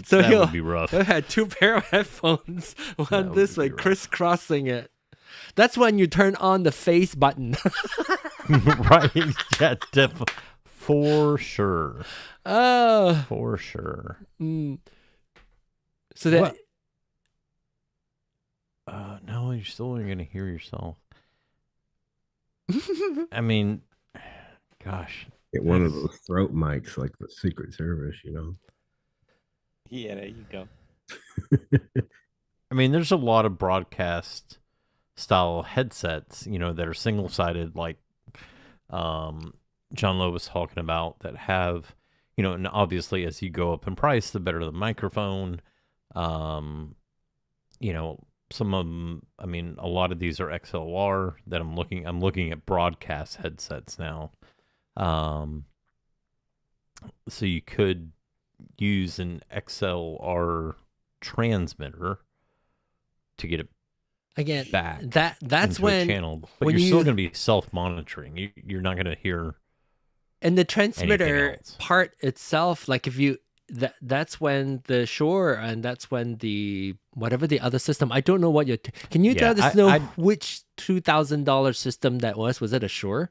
So that would be rough. He'll have two pair of headphones, one this way, crisscrossing it. That's when you turn on the face button. Right? Yeah, for sure. Oh, for sure. So that. No, you're still only going to hear yourself. I mean, gosh. Get one of those throat mics like the Secret Service, Yeah, there you go. I mean, there's a lot of broadcast style headsets, that are single-sided, like John Lowe was talking about, that have, and obviously as you go up in price, the better the microphone. Some of them, I mean, a lot of these are XLR that I'm looking at broadcast headsets now. So you could use an XLR transmitter to get it Again, back that's into when a channel, but when you're still going to be self-monitoring. You're not going to hear. And the transmitter else. part itself, like if you that's when the Shure and that's when the whatever the other system. I don't know what you're. Can you Yeah, let us know which $2,000 system that was? Was it a Shure?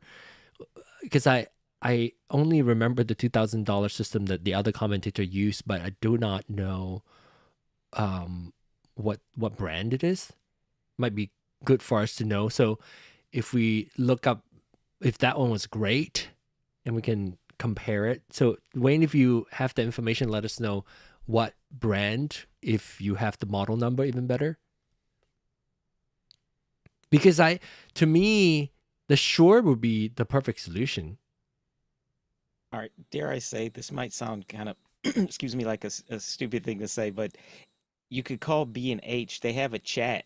Because I only remember the $2,000 system that the other commentator used, but I do not know what brand it is. Might be good for us to know. So if we look up if that one was great and we can compare it. So Wayne, if you have the information, let us know what brand, if you have the model number, even better. Because to me, the Shure would be the perfect solution. All right, dare I say, this might sound kind of, excuse me, like a stupid thing to say, but you could call B&H. They have a chat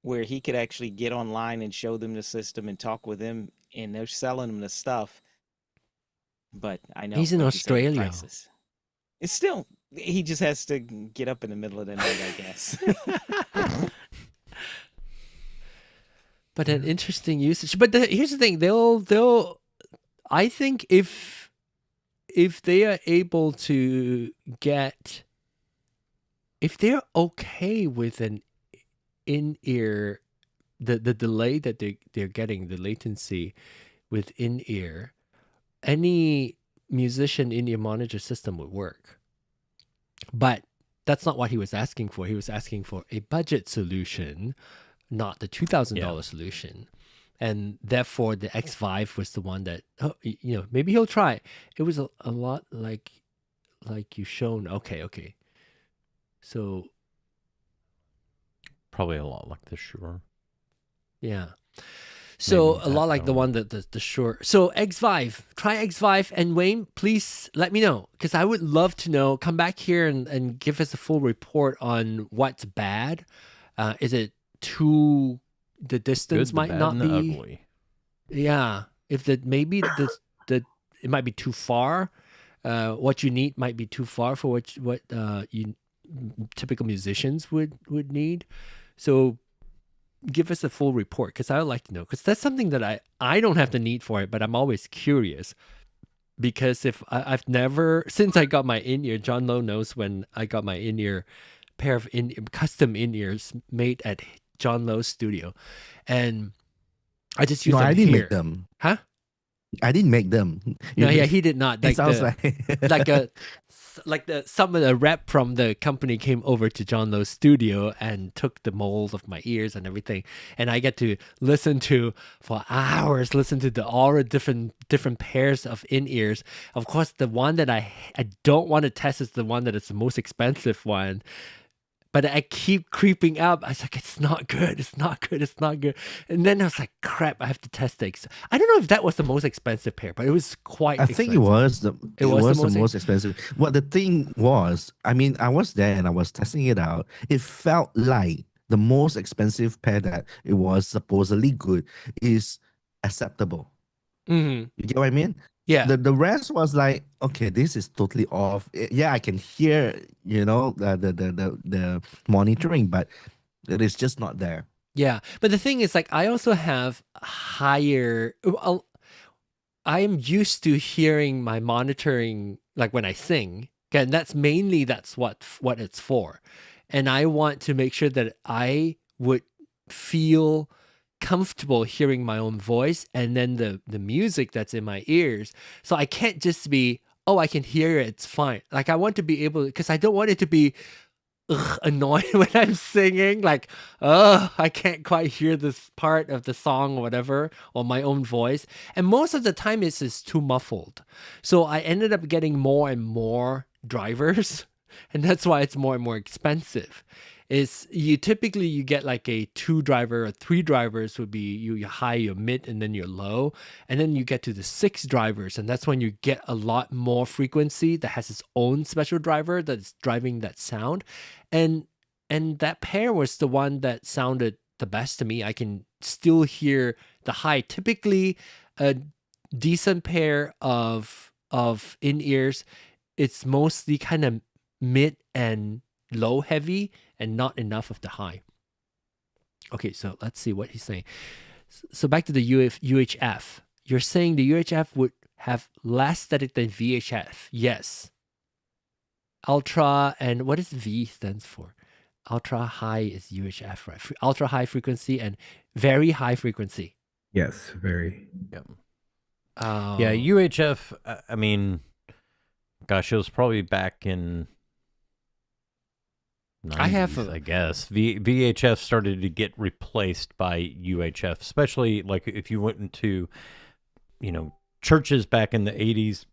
where he could actually get online and show them the system and talk with them, and they're selling them the stuff. But I know he's in like you said, the Australia. prices. It's still, he just has to get up in the middle of the night, I guess. But an interesting usage. But here's the thing: they'll. I think if they are able to get, if they're okay with an in-ear, the delay that they're getting, the latency with in-ear, any musician in-ear monitor system would work. But that's not what he was asking for. He was asking for a budget solution, not the $2,000 solution. And therefore, the XVive was the one that, maybe he'll try. It was a lot like you've shown. Okay. So Probably a lot like the Shure. yeah. So Maybe a lot that like the don't. one that the Shure. So XVive, try XVive. And Wayne, please let me know, because I would love to know. Come back here and give us a full report on what's bad. Is it too... The distance Good, the might bad, not and be the ugly. Yeah, if maybe it might be too far. What you need might be too far for what you typical musicians would need. So give us a full report, because I would like to know, because that's something that I don't have the need for it, but I'm always curious. Because if I've never, since I got my in-ear, John Lowe knows when I got my in-ear pair of custom in-ears made at John Lowe's studio, and I just used them I didn't here. make them. Huh? I didn't make them. No, yeah, he did not. It sounds like some of the rep from the company came over to John Lowe's studio and took the mold of my ears and everything, and I get to listen to for hours, listen to all the different pairs of in-ears. Of course, the one that I don't want to test is the one that is the most expensive one. But I keep creeping up. I was like, it's not good. It's not good. It's not good. And then I was like, crap, I have to test it. I don't know if that was the most expensive pair, but it was quite expensive. I think it was the most expensive. What the thing was, I mean, I was there and I was testing it out. It felt like the most expensive pair that it was supposedly good is acceptable. Mm-hmm. You get what I mean? Yeah. The rest was like, okay, this is totally off. Yeah, I can hear, the monitoring, but it is just not there. Yeah. But the thing is, like, I also have higher... I am used to hearing my monitoring, like when I sing. Okay, and that's what it's for. And I want to make sure that I would feel comfortable hearing my own voice and then the music that's in my ears. So I can't just be, I can hear it, it's fine. Like I want to be able, because I don't want it to be annoyed when I'm singing. Like, oh, I can't quite hear this part of the song or whatever, or my own voice. And most of the time it's just too muffled. So I ended up getting more and more drivers. And that's why it's more and more expensive. Is you typically you get like a 2 driver or 3 drivers would be your high, your mid, and then your low, and then you get to the 6 drivers, and that's when you get a lot more frequency that has its own special driver that's driving that sound, and that pair was the one that sounded the best to me. I can still hear the high. Typically, a decent pair of in ears, it's mostly kind of mid and low heavy and not enough of the high. Okay, so let's see what he's saying. So back to the UHF. You're saying the UHF would have less static than VHF. Yes. Ultra, and what is V stands for? Ultra high is UHF, right? Ultra high frequency and very high frequency. Yes, very. Yep. Oh. Yeah, UHF, I mean, gosh, it was probably back in 90s, I guess. VHF started to get replaced by UHF, especially like if you went into, churches back in the 80s,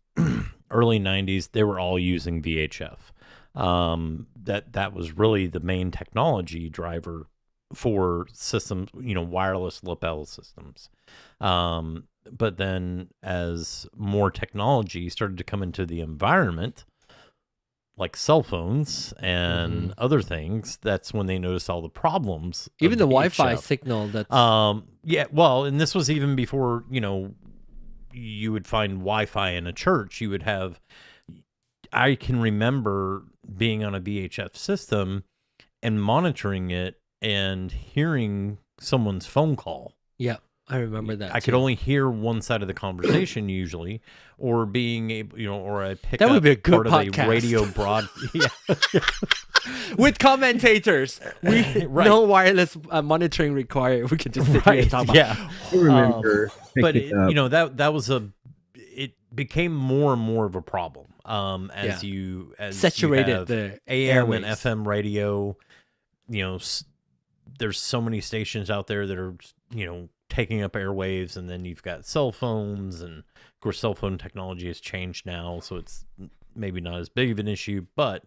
early 90s, they were all using VHF. That was really the main technology driver for systems, wireless lapel systems. But then as more technology started to come into the environment, like cell phones and other things, that's when they noticed all the problems. Even the Wi-Fi VHF. signal. That's Yeah. Well, and this was even before you would find Wi-Fi in a church. You would have. I can remember being on a VHF system and monitoring it and hearing someone's phone call. Yeah, I remember that. I could only heir one side of the conversation usually, or being able, or I pick That up would be a good part podcast. of a radio broad. Yeah. With commentators. We Right. No wireless monitoring required. We can just sit here and talk about. Yeah. I remember But picking up. that was it became more and more of a problem as you Saturated you have the AM airwaves. and FM radio. There's so many stations out there that are taking up airwaves, and then you've got cell phones, and of course cell phone technology has changed now, so it's maybe not as big of an issue, but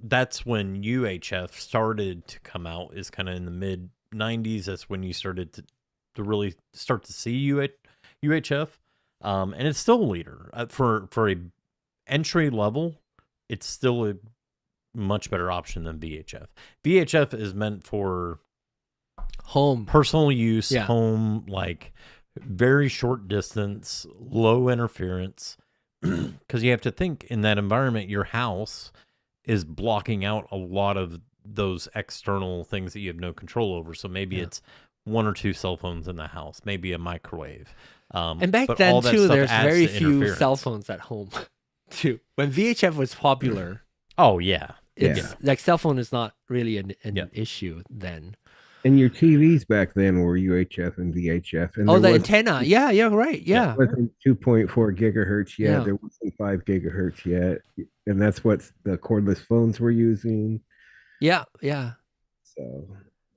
that's when UHF started to come out, is kind of in the mid 90s. That's when you started to really start to see UHF, and it's still a leader for a entry level. It's still a much better option than VHF. VHF is meant for Home. personal use, Yeah. home, like very short distance, low interference, because you have to think in that environment, your house is blocking out a lot of those external things that you have no control over. So maybe it's 1 or 2 cell phones in the house, maybe a microwave. And back but then all that too, stuff there's adds very to few interference. cell phones at home. Too. When VHF was popular, Oh yeah, it's like cell phone is not really an Yeah. issue then. And your TVs back then were UHF and VHF. And Oh, the there antenna. Yeah, right. Yeah. wasn't 2.4 gigahertz yet. Yeah. There wasn't 5 gigahertz yet. And that's what the cordless phones were using. Yeah. So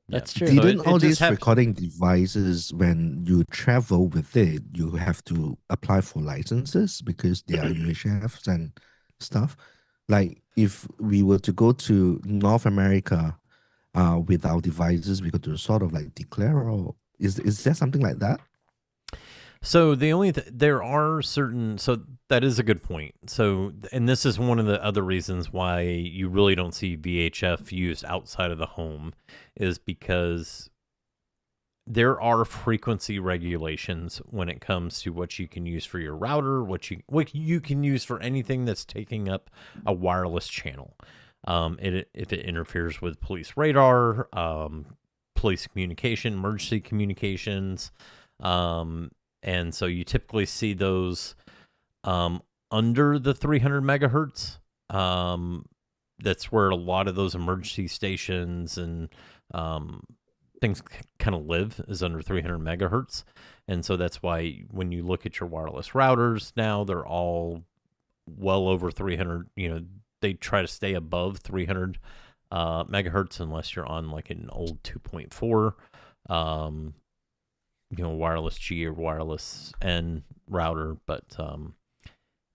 That's true. So Didn't it all just these happened. recording devices, when you travel with it, you have to apply for licenses because they are UHFs and stuff? Like if we were to go to North America with our devices, we got to sort of like declare, or is there something like that? So the only there are certain, so that is a good point. So, and this is one of the other reasons why you really don't see VHF used outside of the home, is because there are frequency regulations when it comes to what you can use for your router, what you can use for anything that's taking up a wireless channel. If it interferes with police radar, police communication, emergency communications, and so you typically see those under the 300 megahertz. That's where a lot of those emergency stations and things kind of live, is under 300 megahertz. And so that's why when you look at your wireless routers now, they're all well over 300, they try to stay above 300 megahertz unless you're on like an old 2.4, wireless G or wireless N router. But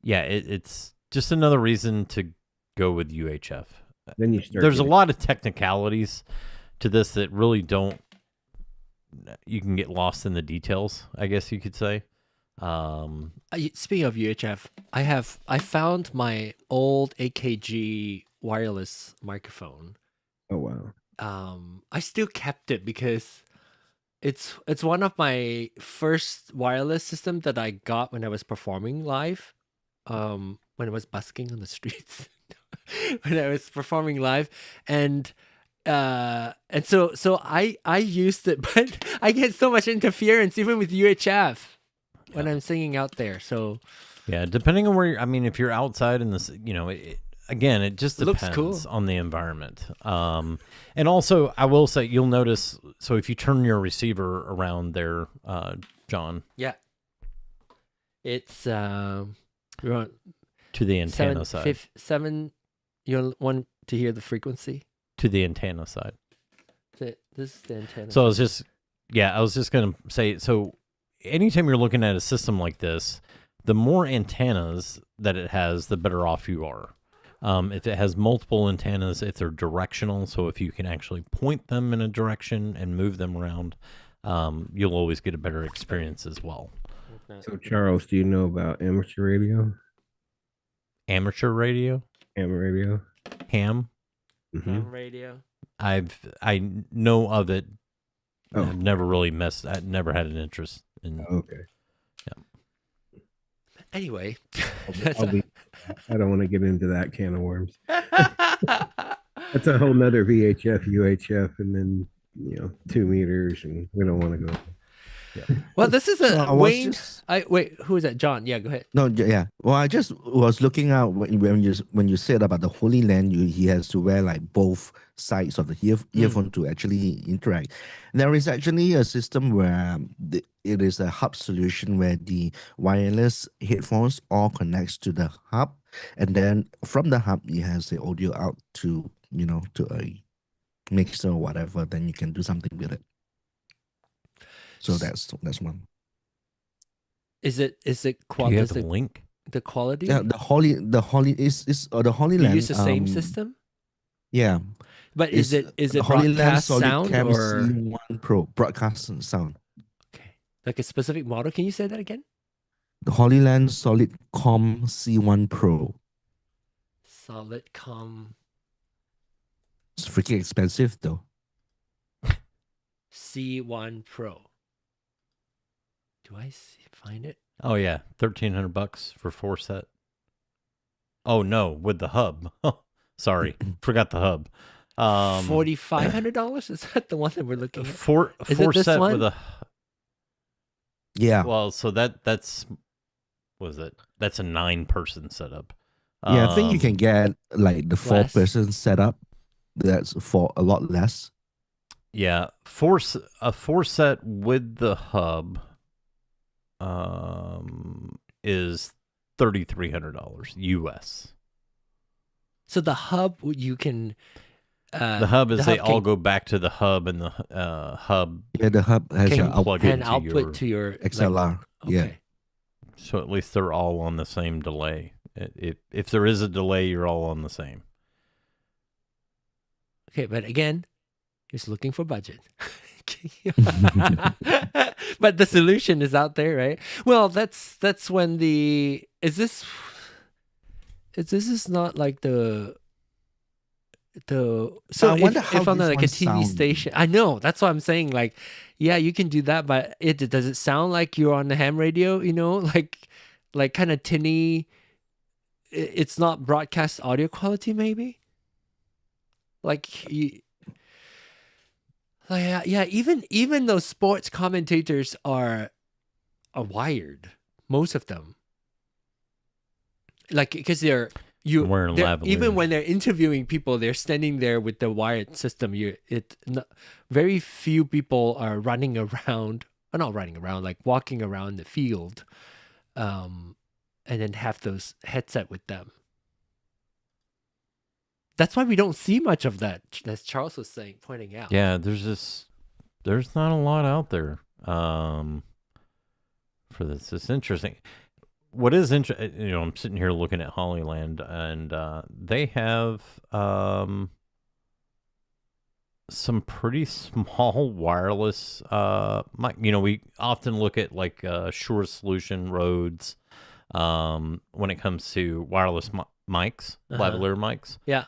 yeah, it's just another reason to go with UHF. Then you start. There's a lot of technicalities to this that really don't. You can get lost in the details, I guess you could say. Speaking of UHF, I found my old AKG wireless microphone. Oh wow. I still kept it because it's one of my first wireless system that I got when I was performing live. When I was busking on the streets. When I was performing live, and so I used it, but I get so much interference even with UHF when I'm singing out there. So yeah, depending on where you're, I mean, if you're outside in this, again, it just looks depends cool on the environment. And also I will say, you'll notice, so if you turn your receiver around there, John. Yeah. It's we want to the antenna side. 7. You want to hear the frequency? To the antenna side. This is the antenna. So I was just going to say, so anytime you're looking at a system like this, the more antennas that it has, the better off you are. If it has multiple antennas, if they're directional, so if you can actually point them in a direction and move them around, you'll always get a better experience as well. So Charles, do you know about amateur radio? Amateur radio? Ham radio? Ham? Mm-hmm. Ham radio. I know of it. Oh. I've never really I've never had an interest in. Okay. Yeah. Anyway, I don't want to get into that can of worms. That's a whole nother VHF, UHF, and then 2 meters, and we don't want to go. Yeah. Well, this is a So Wayne. Wait, who is that? John. Yeah, go ahead. No, yeah. Well, I just was looking out when you said about the Hollyland, he has to wear like both sides of the earphone to actually interact. There is actually a system where it is a hub solution where the wireless headphones all connects to the hub, and then from the hub it has the audio out to to a mixer or whatever. Then you can do something with it. So that's one. Is it Do you have the link? The quality? Yeah, the Hollyland. You Hollyland. use the same system? Yeah. But is it Hollyland broadcast Solid sound Cam or C1 Pro broadcast sound? okay, like a specific model? Can you say that again? The Hollyland Solid Com C1 Pro. Solidcom It's freaking expensive though. C1 Pro. Do I find it? Oh yeah, $1,300 for 4 set. Oh no, with the hub. Sorry, forgot the hub. $4,500? Is that the one that we're looking at? Four Is it this set one? with a. Yeah. Well, so that's was it? That's a 9-person setup. Yeah, I think you can get like the 4-person setup. That's for a lot less. Yeah, a 4 set with the hub is $3,300 US. So the hub you can the hub is they all go back to the hub, and the hub Yeah, the hub has can your plug an into output to your XLR. okay. Yeah. so at least they're all on the same delay. If there is a delay, you're all on the same. Okay, but again, just looking for budget. But the solution is out there, right? Well, that's when this is not like so I wonder if how on this like a one TV sound. station, I know that's what I'm saying. Like, yeah, you can do that, but does it sound like you're on the ham radio? Like kind of tinny. It's not broadcast audio quality, maybe. Even those sports commentators are wired, most of them. Like, because they're Wearing Lavalier. even when they're interviewing people, they're standing there with the wired system. Very few people are running around, or not running around, like walking around the field, and then have those headset with them. That's why we don't see much of that, as Charles was pointing out. Yeah, there's not a lot out there for this. It's interesting. What is interesting, I'm sitting here looking at Hollyland, and they have some pretty small wireless mic. We often look at like Shure solution Rhodes when it comes to wireless mics, lavalier mics. Yeah.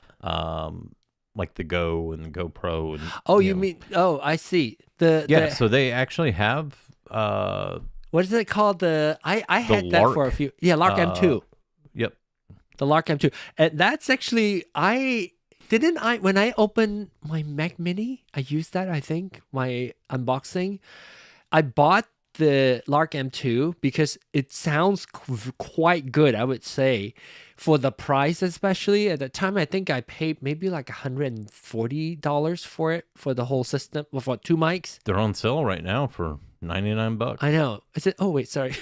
Like the Go and the GoPro. And, you mean? Oh, I see. So they actually have. What is it called? I had that Lark, for a few. Yeah, Lark M2. Yep. The Lark M2, and that's actually when I opened my Mac Mini, I used that. I think my unboxing, I bought the Lark M2 because it sounds quite good, I would say, for the price, especially at the time. I think I paid maybe like $140 for it, for the whole system, for 2 mics. They're on sale right now for $99. I know. I said, oh wait, sorry.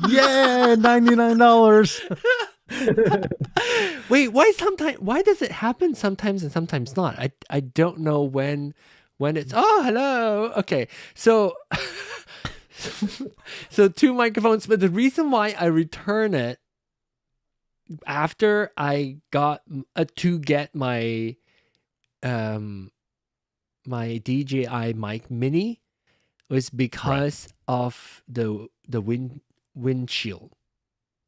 Yeah, $99. Wait, why does it happen sometimes and sometimes not? I don't know when it's hello. Okay. So 2 microphones, but the reason why I return it after I got to get my my DJI mic mini was because of the windshield.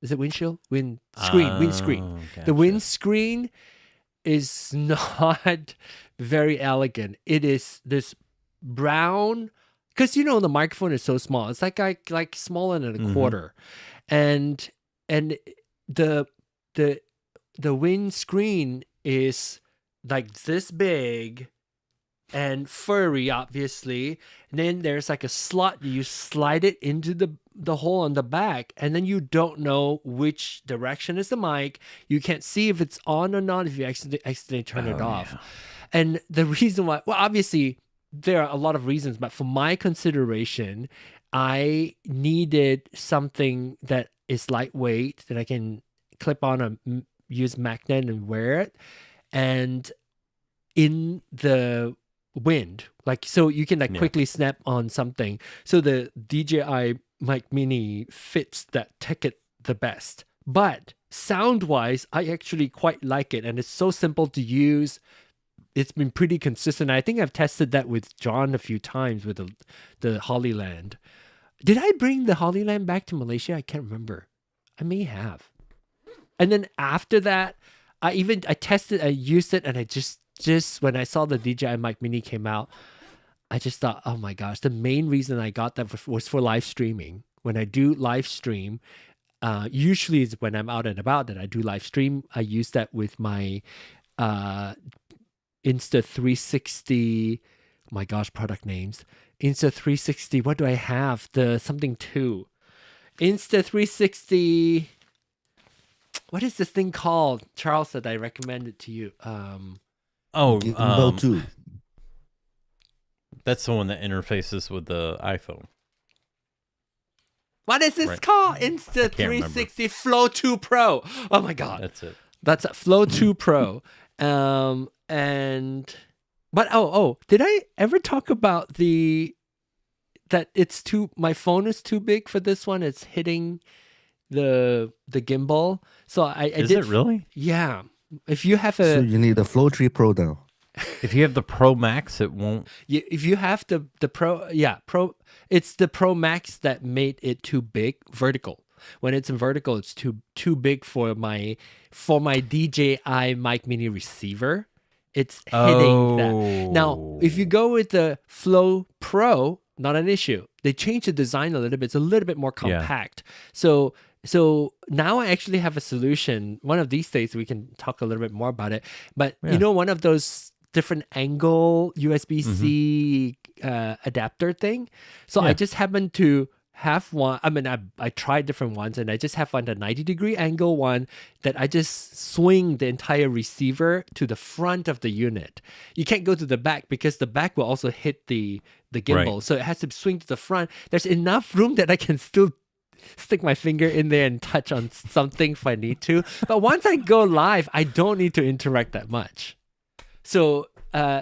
Is it windshield? Windscreen. Gotcha. The windscreen is not very elegant. It is this brown, because the microphone is so small. It's like smaller than a quarter, and the windscreen is like this big and furry, obviously. And then there's like a slot. You slide it into the hole on the back, and then you don't know which direction is the mic. You can't see if it's on or not if you accidentally turn it off. Yeah. And the reason why, well, obviously there are a lot of reasons, but for my consideration, I needed something that is lightweight, that I can clip on and use magnet and wear it, and in the wind, so you can quickly snap on something. So the DJI mic mini fits that ticket the best. But sound wise, I actually quite like it, and it's so simple to use. It's been pretty consistent. I think I've tested that with John a few times with the Hollyland. Did I bring the Hollyland back to Malaysia? I can't remember. I may have. And then after that, I tested, I used it, and I just when I saw the DJI mic mini came out, I just thought, oh my gosh, the main reason I got that was for live streaming. When I do live stream, usually it's when I'm out and about that I do live stream. I use that with my Insta360. Oh my gosh, product names. Insta360. What do I have? The something 2. Insta360. What is this thing called? Charles said I recommend it to you. Gimbal 2. That's the one that interfaces with the iPhone. What is this called? Insta360 Flow 2 Pro. Oh my god. That's it. That's a Flow 2 Pro. Did I ever talk about that my phone is too big for this one? It's hitting the gimbal. So Is it really? Yeah. If you have So you need a Flow 3 Pro now. If you have the Pro Max, it won't. If you have the Pro, it's the Pro Max that made it too big vertical. When it's in vertical, it's too big for my DJI mic mini receiver. It's hitting that. Now, if you go with the Flow Pro, not an issue. They changed the design a little bit. It's a little bit more compact. So now I actually have a solution. One of these days we can talk a little bit more about it. But one of those different angle USB-C adapter thing. So I just happen to have one. I mean, I tried different ones, and I just have one, the 90-degree angle one, that I just swing the entire receiver to the front of the unit. You can't go to the back because the back will also hit the gimbal. Right. So it has to swing to the front. There's enough room that I can still stick my finger in there and touch on something if I need to. But once I go live, I don't need to interact that much. So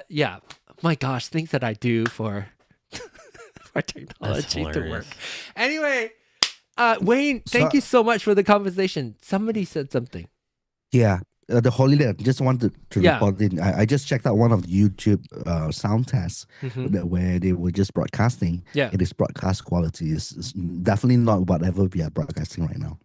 yeah, my gosh, things that I do for for technology to work. Anyway, Wayne, thank you so much for the conversation. Somebody said something. Yeah. The Hollyland, just wanted to Yeah. report in. I just checked out one of the YouTube sound tests where they were just broadcasting. Yeah. It is broadcast quality. It's definitely not whatever we are broadcasting right now.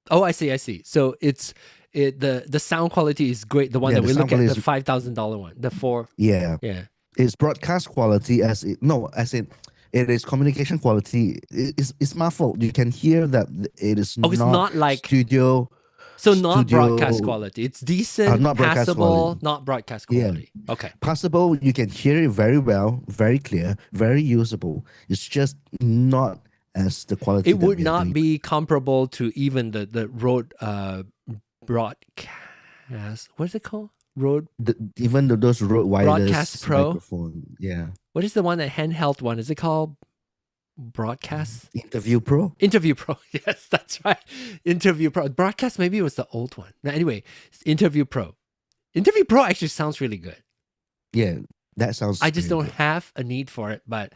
Oh, I see. So the sound quality is great. The one Yeah, that the we look sound at, quality the $5,000 one, the 4. Yeah. Yeah. It's broadcast quality as in it is communication quality. It's muffled. You can hear that it is Oh, it's not like studio. So not broadcast studio- quality. It's decent, not broadcast passable, quality. not broadcast Yeah. quality. Okay. Passable, you can hear it very well, very clear, very usable. It's just not as the quality. It that would we are not doing. be comparable to even the Rode broadcast. What is it called? Rode. Even those Rode wireless Broadcast Pro? microphone. Yeah. What is the one that handheld one? Is it called Broadcast? Interview Pro. Interview Pro. Yes, that's right. Interview Pro. Broadcast maybe it was the old one. Now, anyway, Interview Pro. Interview Pro actually sounds really good. Yeah, that sounds. I just really don't good. have a need for it, but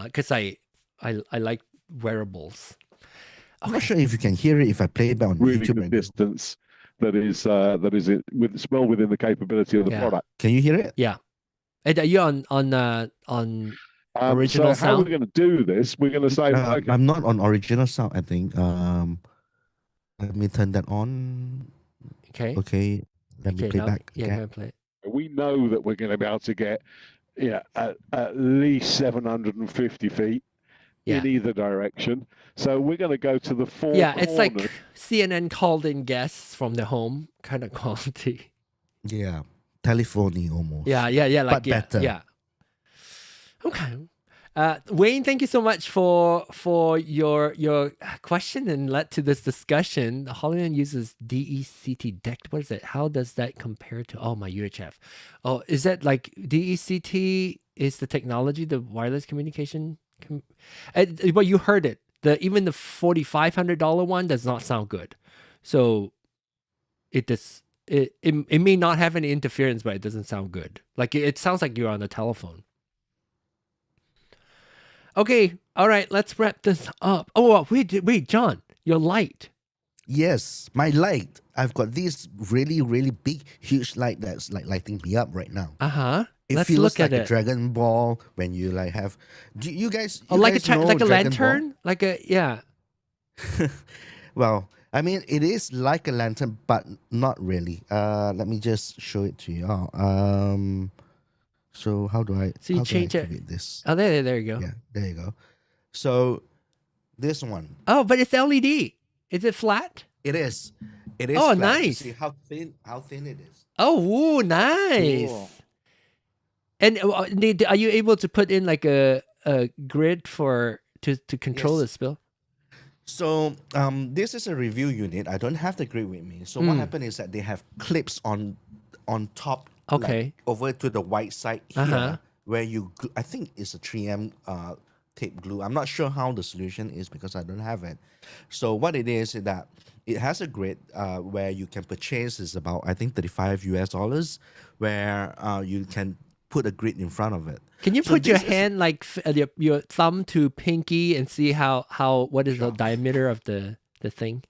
because I like wearables. I'm not sure if you can hear it if I play it back on really YouTube. good Right now. distance that is well within the capability of the Yeah. product. Can you hear it? Yeah. And are you on original so how sound? we're going to do this? We're going to say, okay, I'm not on original sound. I think. Let me turn that on. Okay. Okay. Let me Okay, play now- back. Yeah, again. go and play it. we know that we're going to be able to get at least 750 feet Yeah. in either direction. So we're going to go to the four Yeah, corners. it's like CNN called in guests from the home kind of quality. Yeah. Telephony almost. Yeah, like But yeah, better. yeah. Okay. Wayne, thank you so much for your question and led to this discussion. Hollyland uses DECT DECT. What is it? How does that compare to my UHF? Oh, is that like DECT is the technology, the wireless communication? Well, you heard it. Even the $4,500 one does not sound good. So it may not have any interference, but it doesn't sound good. Like it sounds like you're on the telephone. Okay, all right, let's wrap this up. Oh, wait, John, your light. Yes, my light. I've got this really, really big, huge light that's like lighting me up right now. It Let's feels look like at a it. Dragon Ball when you like have. Do you guys? Oh, you like guys a know like a Dragon Ball? lantern, like a yeah. Well, I mean, it is like a lantern, but not really. Let me just show it to you. So how do I? So you how do I change it. activate this? Oh, there you go. Yeah, there you go. So this one, Oh, but it's LED. Is it flat? it is. It is. Oh, flat. nice. See how thin it is. Oh, ooh, nice. Cool. And are you able to put in like a grid to control Yes. the spill? So this is a review unit. I don't have the grid with me. So what happened is that they have clips on top. Okay. Like, over to the white side here, Uh-huh. where I think it's a 3M tape glue. I'm not sure how the solution is because I don't have it. So what it is that it has a grid where you can purchase. Is about I think $35 where you can put a grid in front of it. Can you So put your this is- hand like your thumb to pinky and see how what is the diameter of the thing,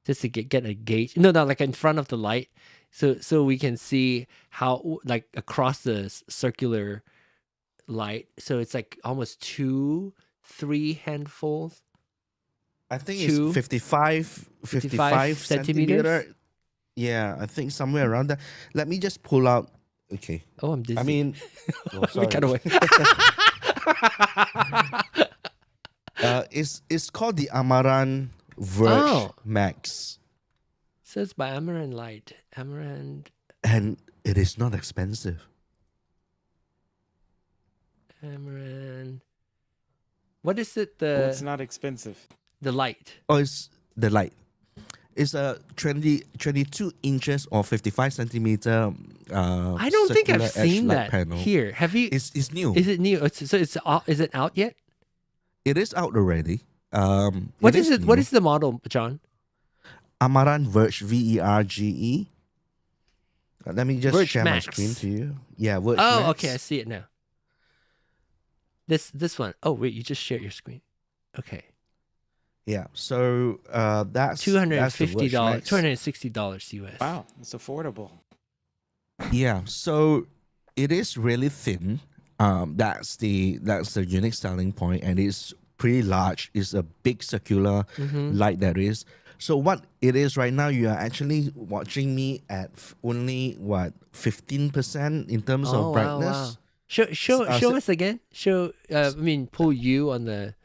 just to get a gauge? No, like in front of the light, so we can see how like across the circular light. So it's like almost 2-3 handfuls. I think Two- it's 55 centimeters? centimeter. Yeah, I think somewhere around that. Let me just pull out. Okay. Oh, I'm dizzy. I mean, oh, we sorry. got away. It's called the Amaran Verge Oh. Max, Says by Amaran Light. Amaran. and it is not expensive. What is it? Well, it's not expensive. The light. Oh, it's the light. It's a 22 inches or 55 centimeter. I don't think I've circular edge seen light that panel. here. Have you? It's new. Is it new? So it's is it out yet? It is out already. What is it? What is the model, John? Amaran Verge VERGE. Let me just Verge share Max. my screen to you. Yeah, Verge Oh, Max. okay, I see it now. This one. Oh wait, you just shared your screen. Okay. Yeah, so that's $250, $260. $260 US. Wow, it's affordable. Yeah, so it is really thin. That's the unique selling point, and it's pretty large. It's a big circular light that is. So what it is right now, you are actually watching me at only 15% in terms of brightness. Wow. Show us again. Pull you on the.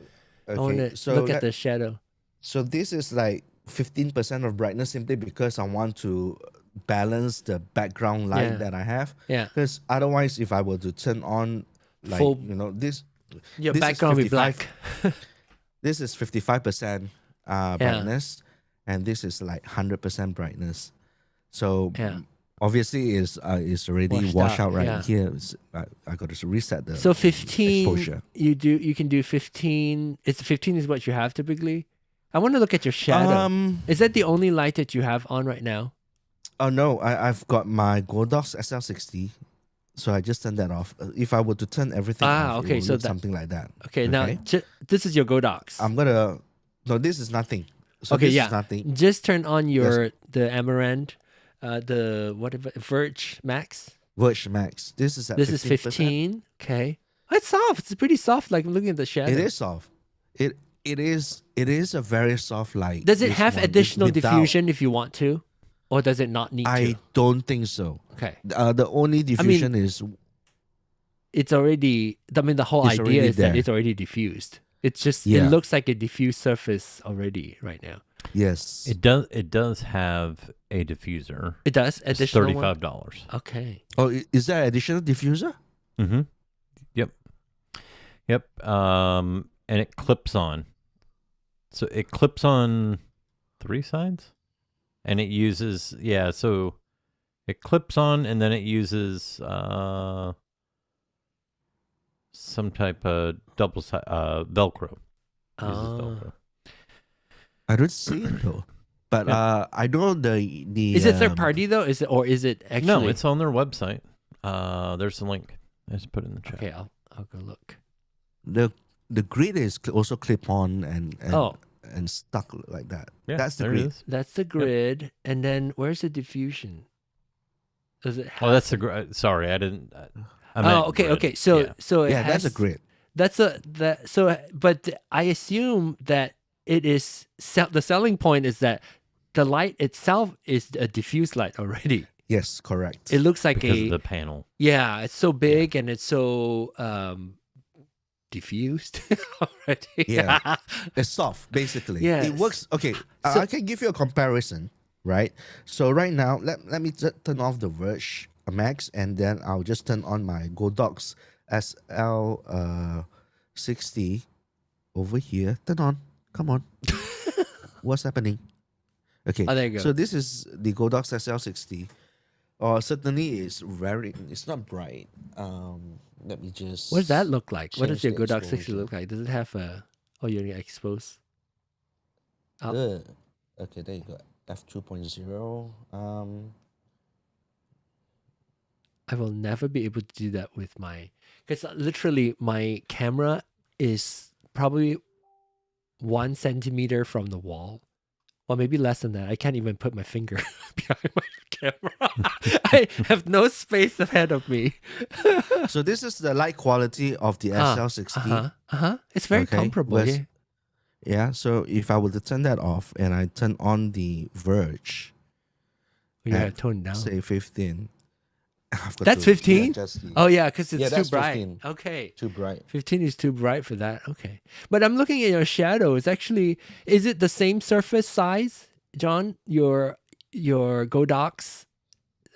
I want to look at the shadow. So this is like 15% of brightness simply because I want to balance the background light that I have. Yeah. Because otherwise, if I were to turn on, like, full, this. Your this background will be black. This is 55% brightness, and this is like 100% brightness. So obviously is already washed out right here. I got to reset the 15 exposure. You can do 15. It's 15 is what you have typically. I want to look at your shadow. Is that the only light that you have on right now? Oh no, I've got my GoDox SL60. So I just turned that off. If I were to turn everything off, okay, it would so look something like that. Okay, now this is your GoDox. No, this is nothing. So okay, this is nothing. Just turn on the Amaran, Verge Max. Verge Max. This is 15. Okay, it's soft. It's pretty soft. Like I'm looking at the shadow. It is soft. It is a very soft light. Does it have additional diffusion if you want to, or does it not need to? I don't think so. Okay. The only diffusion is. It's already. The whole idea is that it's already diffused. It's just it looks like a diffused surface already right now. Yes. It does have a diffuser. It does. Additional $35. Okay. Oh, is there additional diffuser? Mm-hmm. Yep. And it clips on. So it clips on 3 sides, and it uses so it clips on, and then it uses some type of double side Velcro. Velcro. I don't see it though, but I know the. Is it third party though? Is it actually? No, it's on their website. There's a link. I just put it in the chat. Okay, I'll go look. The grid is also clip on and stuck like that. Yeah, that's the grid. That's the grid, and then where's the diffusion? Does it? That's the grid. Sorry, I didn't. Okay. So that's a grid. But I assume that it is the selling point is that the light itself is a diffuse light already. Yes, correct. It looks like because of the panel. Yeah, it's so big and it's so diffused already. Yeah, it's soft basically. Yeah, it works. Okay, I can give you a comparison, right? So right now, let me turn off the Verge Max, and then I'll just turn on my GoDox SL60 over here. Turn on. Come on. What's happening? Okay. Oh, there you go. So this is the GoDox SL60. Certainly it's not bright. Let me just. What does that look like? What does your change the GoDox 60 exposure. look like? Does it have you're gonna expose? Okay, there you go. F2.0. I will never be able to do that with because literally my camera is probably 1 centimeter from the wall. Or maybe less than that. I can't even put my finger behind my camera. I have no space ahead of me. So this is the light quality of the SL60. It's very comparable. Yeah. So if I were to turn that off and I turn on the Verge, tone down. Say 15. That's 15? Oh, yeah, because it's too that's bright. 15. Okay. Too bright. 15 is too bright for that. Okay. But I'm looking at your shadow. It's actually, is it the same surface size, John? Your GoDox?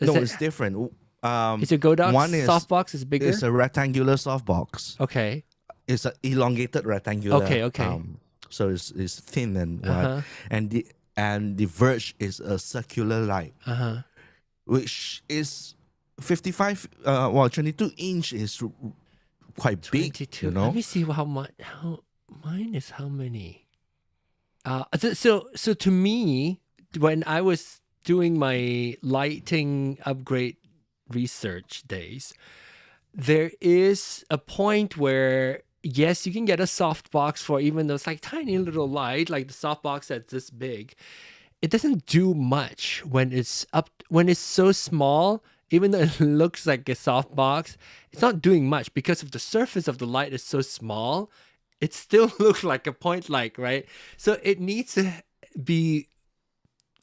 It's different. Is your GoDox softbox is bigger? It's a rectangular softbox. Okay. It's an elongated rectangular. Okay. So it's thin and wide. And the Verge is a circular light. Which is 22 inch is quite big. 22. You know? Let me see how mine is how many. So to me, when I was doing my lighting upgrade research days, there is a point where yes, you can get a softbox for even those like tiny little light, like the softbox that's this big. It doesn't do much when it's so small. Even though it looks like a softbox, it's not doing much because of the surface of the light is so small. It still looks like a point light, right? So it needs to be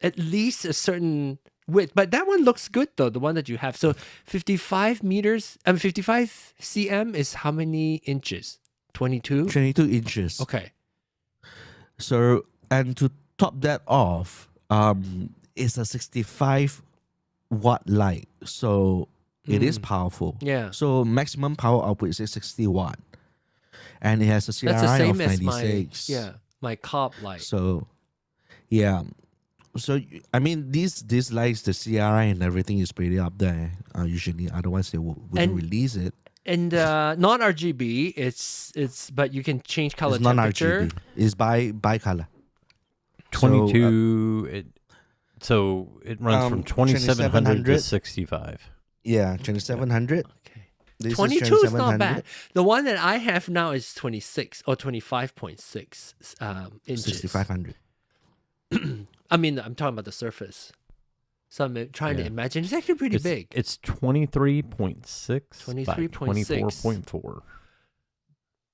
at least a certain width. But that one looks good though, the one that you have. So 55 cm is how many inches? 22? 22 inches. Okay. So, and to top that off, it's a 65 watt light. So it is powerful. Yeah. So maximum power output is 60 watt. And it has a CRI That's the same of as 96. my Cobb light. So, yeah. So, I mean, these lights, the CRI and everything is pretty up there. Usually, otherwise they wouldn't release it. And not RGB, it's but you can change color It's temperature. non-RGB. It's by color. 22. So it runs from 2700 to 65. Yeah, 2700. Okay. This 22 is not 2700. bad. The one that I have now is 26 or 25.6 inches. 6500. I mean, I'm talking about the surface. So I'm trying to imagine. It's actually pretty big. It's 23.6 by 23.6. 24.4.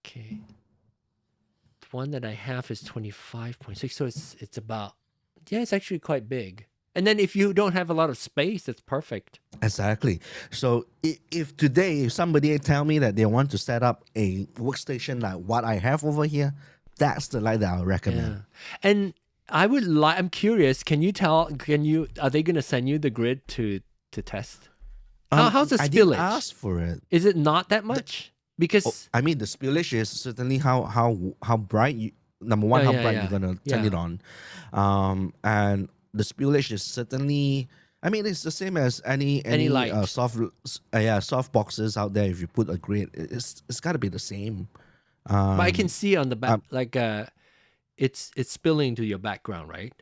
Okay. The one that I have is 25.6. So it's about, it's actually quite big. And then if you don't have a lot of space, it's perfect. Exactly. So if today somebody tell me that they want to set up a workstation like what I have over here, that's the light that I would recommend. Yeah. And I'm curious, are they going to send you the grid to test? How's the I spillage? didn't ask for it. Is it not that much? Because I mean, the spillage is certainly how bright you, number one, how bright you're gonna turn it on, and the spillage is certainly. I mean, it's the same as any light. soft boxes out there. If you put a grid, it's got to be the same. but I can see on the back, it's spilling into your background, right?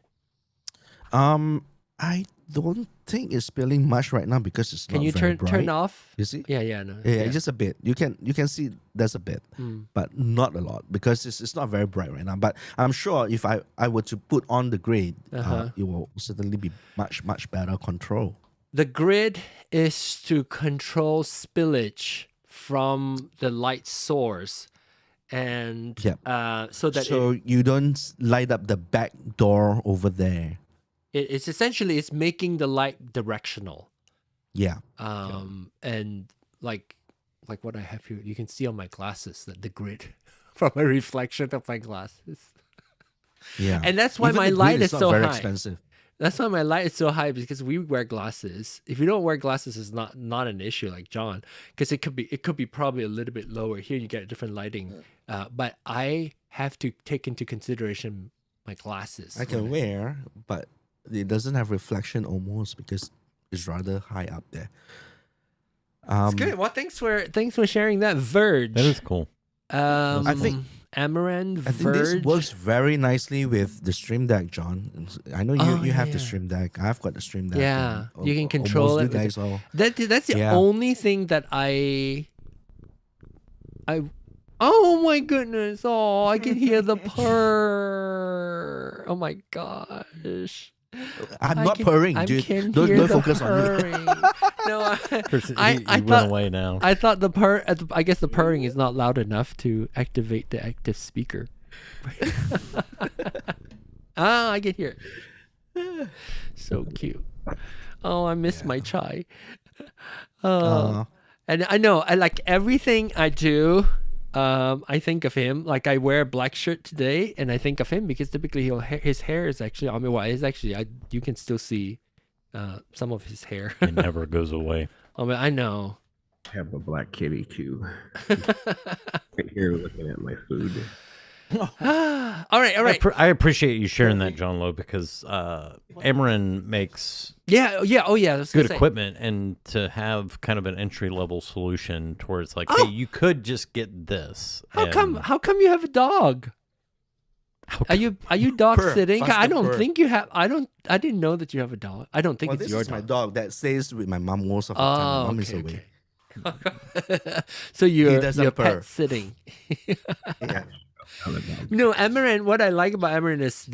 I don't think it's spilling much right now because it's Can not you very turn bright. off? You see? Yeah, no. Yeah, just a bit. You can see there's a bit, but not a lot because it's not very bright right now. But I'm sure if I were to put on the grid, it will certainly be much better control. The grid is to control spillage from the light source, and so you don't light up the back door over there. it's essentially it's making the light directional. Yeah. And like what I have here, you can see on my glasses that the grid from a reflection of my glasses. Yeah. And that's why Even my the light grid is not so very high. expensive. That's why my light is so high, because we wear glasses. If you don't wear glasses, it's not an issue like John, because it could be probably a little bit lower. Here you get different lighting, but I have to take into consideration my glasses. I can wear, but it doesn't have reflection almost because it's rather high up there. It's good. Well, thanks for sharing that. Verge. That is cool. I think Amaran Verge. I think this works very nicely with the Stream Deck, John. I know you have the Stream Deck. I've got the Stream Deck. Yeah, and you can control it. You guys all. That's the only thing that I. Oh my goodness! Oh, I can hear the purr. Oh my gosh! I'm not purring, dude. Don't focus on me. No, I thought, went away now. I thought I guess the purring is not loud enough to activate the active speaker. I can hear it. So cute. Oh, I miss my chai. And I know, I like everything I do. I think of him. Like I wear a black shirt today, and I think of him because typically his hair is actually. I mean, it's actually. You can still see some of his hair. It never goes away. I mean, I know. I have a black kitty too. Right here looking at my food. All right. I appreciate you sharing that, John Lowe, because Amaran makes good equipment, and to have kind of an entry level solution towards like, hey, you could just get this. How come you have a dog? Are you dog Purr, sitting? I faster don't purr. think you have. I didn't know that you have a dog. I don't think Well, it's this your is my dog. dog that stays with my mom most of the time. My Oh, mom is okay, away. okay. So you're doesn't purr. pet sitting. Yeah. No, Amaran. What I like about Amaran is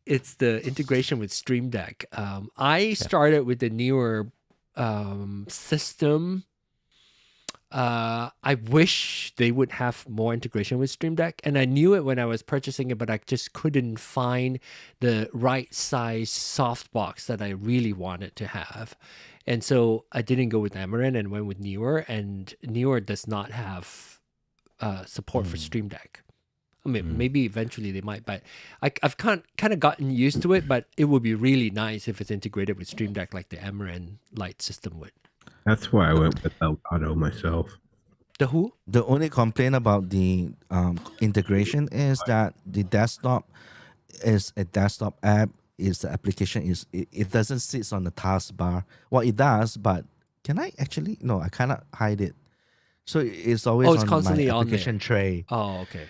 it's the integration with Stream Deck. I started with the newer system. I wish they would have more integration with Stream Deck, and I knew it when I was purchasing it, but I just couldn't find the right size softbox that I really wanted to have. And so I didn't go with Amaran and went with Newer, and Newer does not have support for Stream Deck. I mean, maybe eventually they might, but I've kind of gotten used to it, but it would be really nice if it's integrated with Stream Deck like the Amaran Light system would. That's why I went with Elgato myself. The who? The only complaint about the integration is that the desktop is a desktop app. Is the application is it doesn't sit on the taskbar. Well, it does, but can I actually? No, I cannot hide it. So it's always it's on constantly my on application tray. Oh, okay.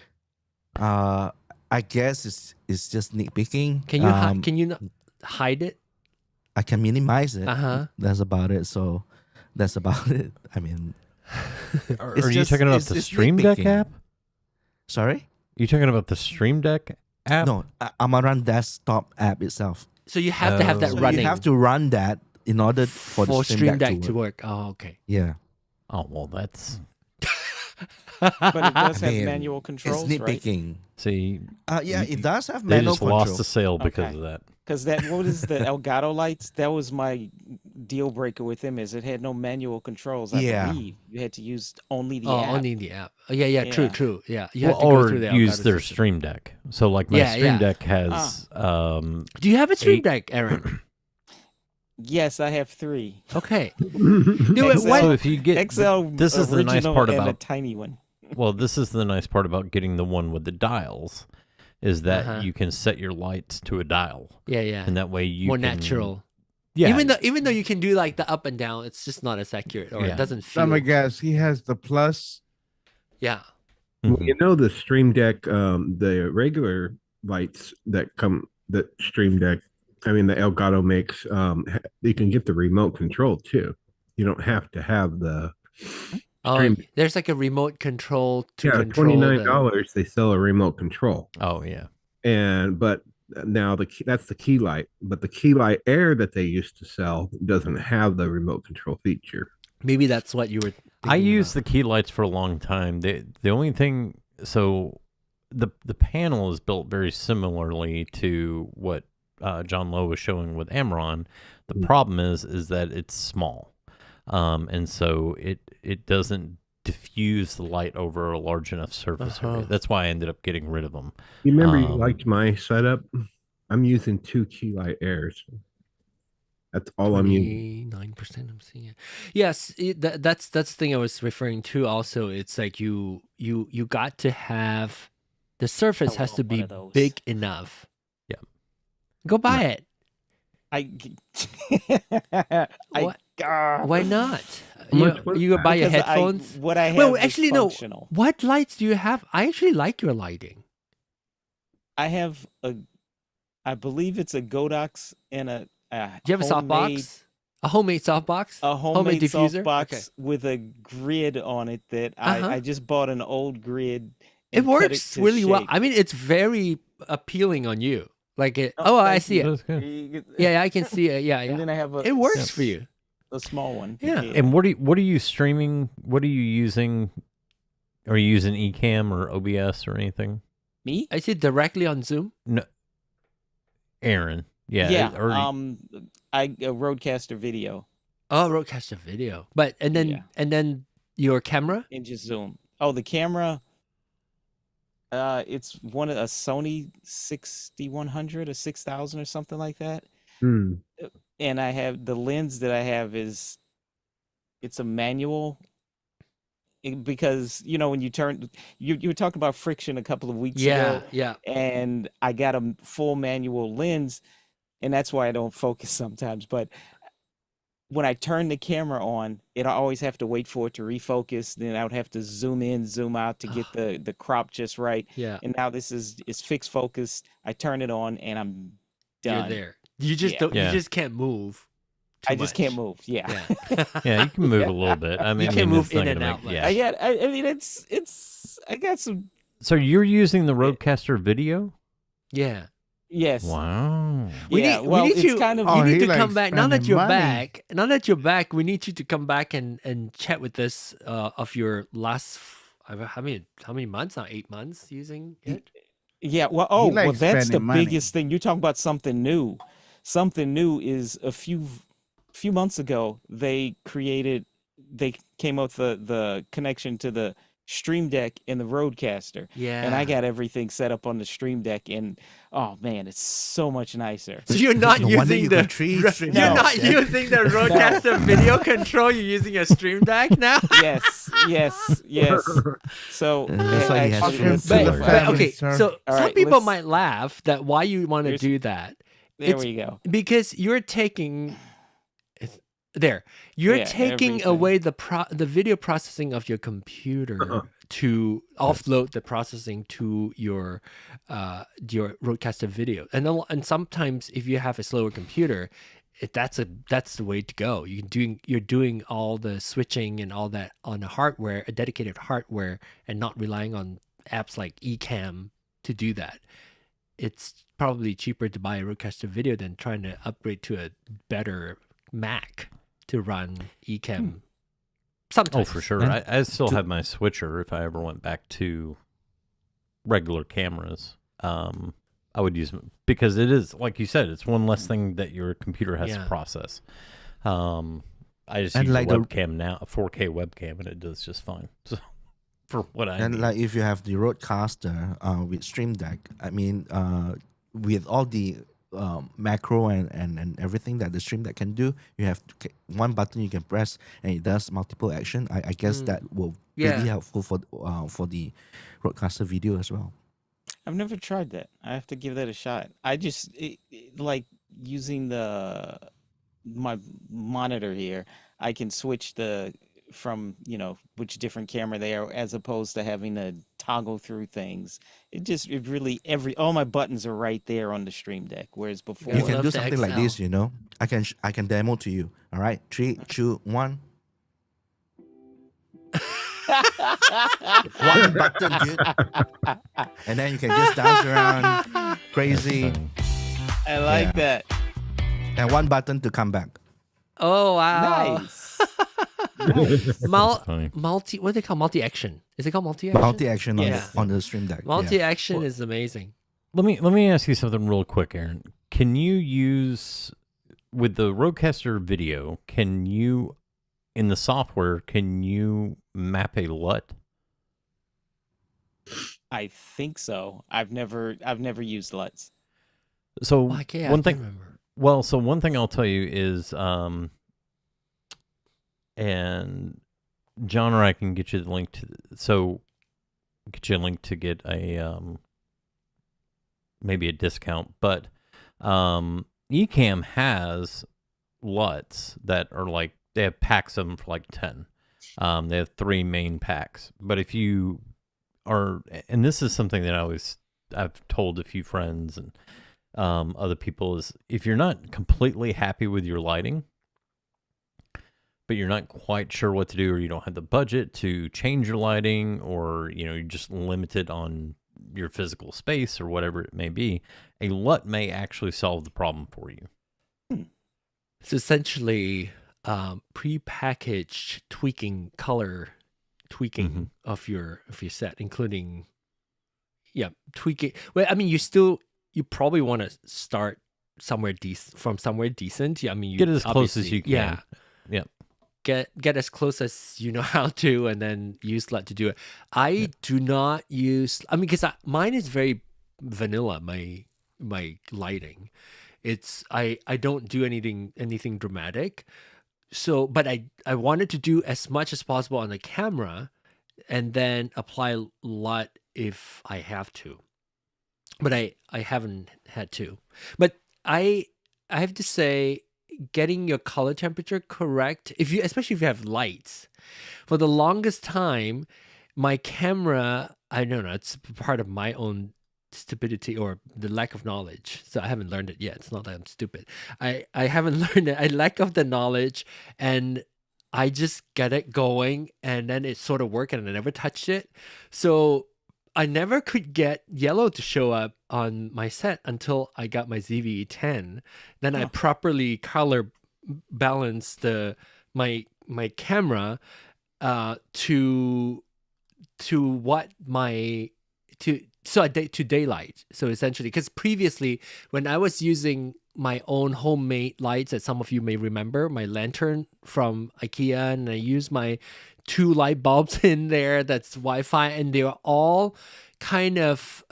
I guess it's just nitpicking. Can you can you not hide it? I can minimize it. Uh-huh. That's about it. So that's about it. I mean, Are it's you just- talking about it's- the it's Stream Deck nitpicking. app? sorry. You talking about the Stream Deck app? No, Amaran desktop app itself. So you have to have that So running you have to run that in order for the Stream Deck to work. work. Oh, okay. Yeah. Oh well, that's But it does have Man, manual controls, It's right? nitpicking. see. Yeah, it does have They manual just control. lost the sale because Okay. of that. Because what is the Elgato lights? That was my deal breaker with them. Is it had no manual controls? I Yeah. believe you had to use only the Oh, app. only the app. Oh, yeah, true, Yeah. true. Yeah, you have Well, to go or through the use Elgato their system. Stream Deck. So like my Yeah, Stream yeah. Deck has Do you have a Stream 8 Deck, Aaron? Yes, I have 3. Okay. Do it. XL. What? So if you get XL. this is the nice original part and a about tiny one. well, this is the nice part about getting the one with the dials, is that Uh-huh. you can set your lights to a dial, Yeah, yeah. and that way you More can, natural. Yeah, Even though you can do like the up and down, it's just not as accurate, or it Yeah. doesn't feel. Let me guess. He has the plus. Yeah. Well, Mhm. you know the Stream Deck, the regular lights that Stream Deck, I mean the Elgato makes, you can get the remote control too. You don't have to have the Oh, Stream- there's like a remote control to yeah, control $29 they sell a remote control. Oh yeah. But now that's the key light, but the key light Air that they used to sell doesn't have the remote control feature. Maybe that's what you were. I thinking used about. the key lights for a long time. The only thing, so the panel is built very similarly to what John Lowe was showing with Amaran. The problem is that it's small, and so it doesn't diffuse the light over a large enough surface area. Uh-huh. That's why I ended up getting rid of them. You remember you Um, liked my setup? I'm using 2 key light Airs. That's all I'm using. 29%. I'm seeing it. Yes, that's the thing I was referring to. Also, it's like you got to have the surface I has to want one be of those. big enough. Yeah. Go buy it. I What? Why not? How much was You go that? buy your Because headphones. what I have Well, is actually, no. functional. What lights do you have? I actually like your lighting. I have I believe it's a GoDox and a Do you have a homemade- softbox? A homemade softbox? A homemade diffuser? softbox Okay. with a grid on it that Uh-huh. I just bought an old grid. It and cut works to really well. shape. I mean, it's very appealing on you. Like it. Oh, Oh, I thank see it. That's good. Yeah, Yeah, I can see it. Yeah, And yeah. then I have It works for you. a small one. Yeah. And what are you streaming? What are you using? Are you using eCam or OBS or anything? Me? I see it directly on Zoom. No, Aaron. Yeah. Yeah. or- A RØDECaster video Oh, RØDECaster video. But and Yeah. then your camera. and just zoom. Oh, the camera. It's a Sony 6100 or 6000 or something like that. And I have the lens that I have it's a manual. Because when you turn, you were talking about friction a couple of weeks Yeah, ago, yeah. and I got a full manual lens, and that's why I don't focus sometimes. But when I turn the camera on, I always have to wait for it to refocus. Then I would have to zoom in, zoom out to get the crop just right. Yeah. And now it's fixed focus. I turn it on and I'm done. You're there. You just Yeah. don't. Yeah. You just can't move. I just can't move. Yeah. Yeah. Yeah, you can move a little bit. I mean, can move it's not in and gonna out, make- like- yeah. I mean, I got some. So you're using the RØDECaster video? Yeah. Yes. Wow. We Yeah. need, well, we need it's you. kind of. Oh, you need he to likes come back now that spending you're money. back. Now that you're back, we need you to come back and chat with us of your last. How many months now? 8 months using it. Yeah. Well, likes that's the spending money. biggest thing. You're talking about something new. Something new is a few months ago they came up with the connection to the Stream Deck and the RØDECaster. Yeah. And I got everything set up on the Stream Deck, and oh man, it's so much nicer. So you're not No wonder using you the control Stream you're No. not using the RØDECaster video control. You're using a Stream Deck now. Yes. So That's why he has actually, Stream let's Deck. see. But- But okay, sir. so All some right, people let's- might laugh that why you want to Here's- do that. There it's- we go. Because you're taking you're Yeah, taking everything. away the video processing of your computer to offload the processing to your RØDECaster video. And sometimes if you have a slower computer, that's the way to go. You're doing all the switching and all that on a dedicated hardware, and not relying on apps like eCam to do that. It's probably cheaper to buy a RØDECaster video than trying to upgrade to a better Mac to run eCam. Sometimes. Oh, for sure. And I still have my switcher. If I ever went back to regular cameras, I would use them because it is, like you said, it's one less thing that your computer has to Yeah. process. I just And use like a the- webcam now, a 4K webcam, and it does just fine. So, for what I And need. like if you have the RØDECaster with Stream Deck, I mean, with all the macro and everything that the Stream Deck can do, you have one button you can press and it does multiple action. I guess that will Yeah. really helpful for the RØDECaster video as well. I've never tried that. I have to give that a shot. I just like using my monitor here. I can switch from which different camera they are, as opposed to having to toggle through things. It really all my buttons are right there on the Stream Deck, whereas before You I can love do the something like XL. this, I can demo to you. All right, 3, 2, 1. One button, dude. And then you can just dance around crazy, I like Yeah. that. and one button to come back. Oh wow. Nice. Funny. Multi, what do they call multi-action? Is it called multi-action? Multi-action Yeah. on the Stream Deck. yeah. Multi-action is amazing. Let me ask you something real quick, Aaron. Can you use with the RØDECaster video? Can you in the software? Can you map a LUT? I think so. I've never used LUTs. So Well, I can't one thing. remember. Well, so one thing I'll tell you is, and John or I can get you the link to. So get you a link to get a maybe a discount, but eCam has LUTs that are like they have packs of them for like 10. They have 3 main packs, but if you are, and this is something that I've told a few friends and other people, is if you're not completely happy with your lighting, but you're not quite sure what to do, or you don't have the budget to change your lighting, or you're just limited on your physical space or whatever it may be, a LUT may actually solve the problem for you. It's essentially pre-packaged color tweaking of your set, including tweaking. Well, I mean, you probably want to start somewhere decent. Yeah, I mean, you Get as close as obviously- you can. Yeah, Yeah. get as close as you know how to, and then use LUT to do it. I do not use. I mean, because mine is very vanilla. My lighting, I don't do anything dramatic. So, but I wanted to do as much as possible on the camera, and then apply LUT if I have to. But I haven't had to. But I have to say, getting your color temperature correct, especially if you have lights. For the longest time, my camera, I don't know, it's part of my own stupidity or the lack of knowledge. So I haven't learned it yet. It's not that I'm stupid. I haven't learned it. I lack of the knowledge, and I just get it going, and then it sort of worked, and I never touched it. So I never could get yellow to show up on my set until I got my ZV-10. Then I properly color balanced my camera to daylight. So essentially, because previously when I was using my own homemade lights, that some of you may remember, my lantern from IKEA, and I used my 2 light bulbs in there that's Wi-Fi, and they were all kind of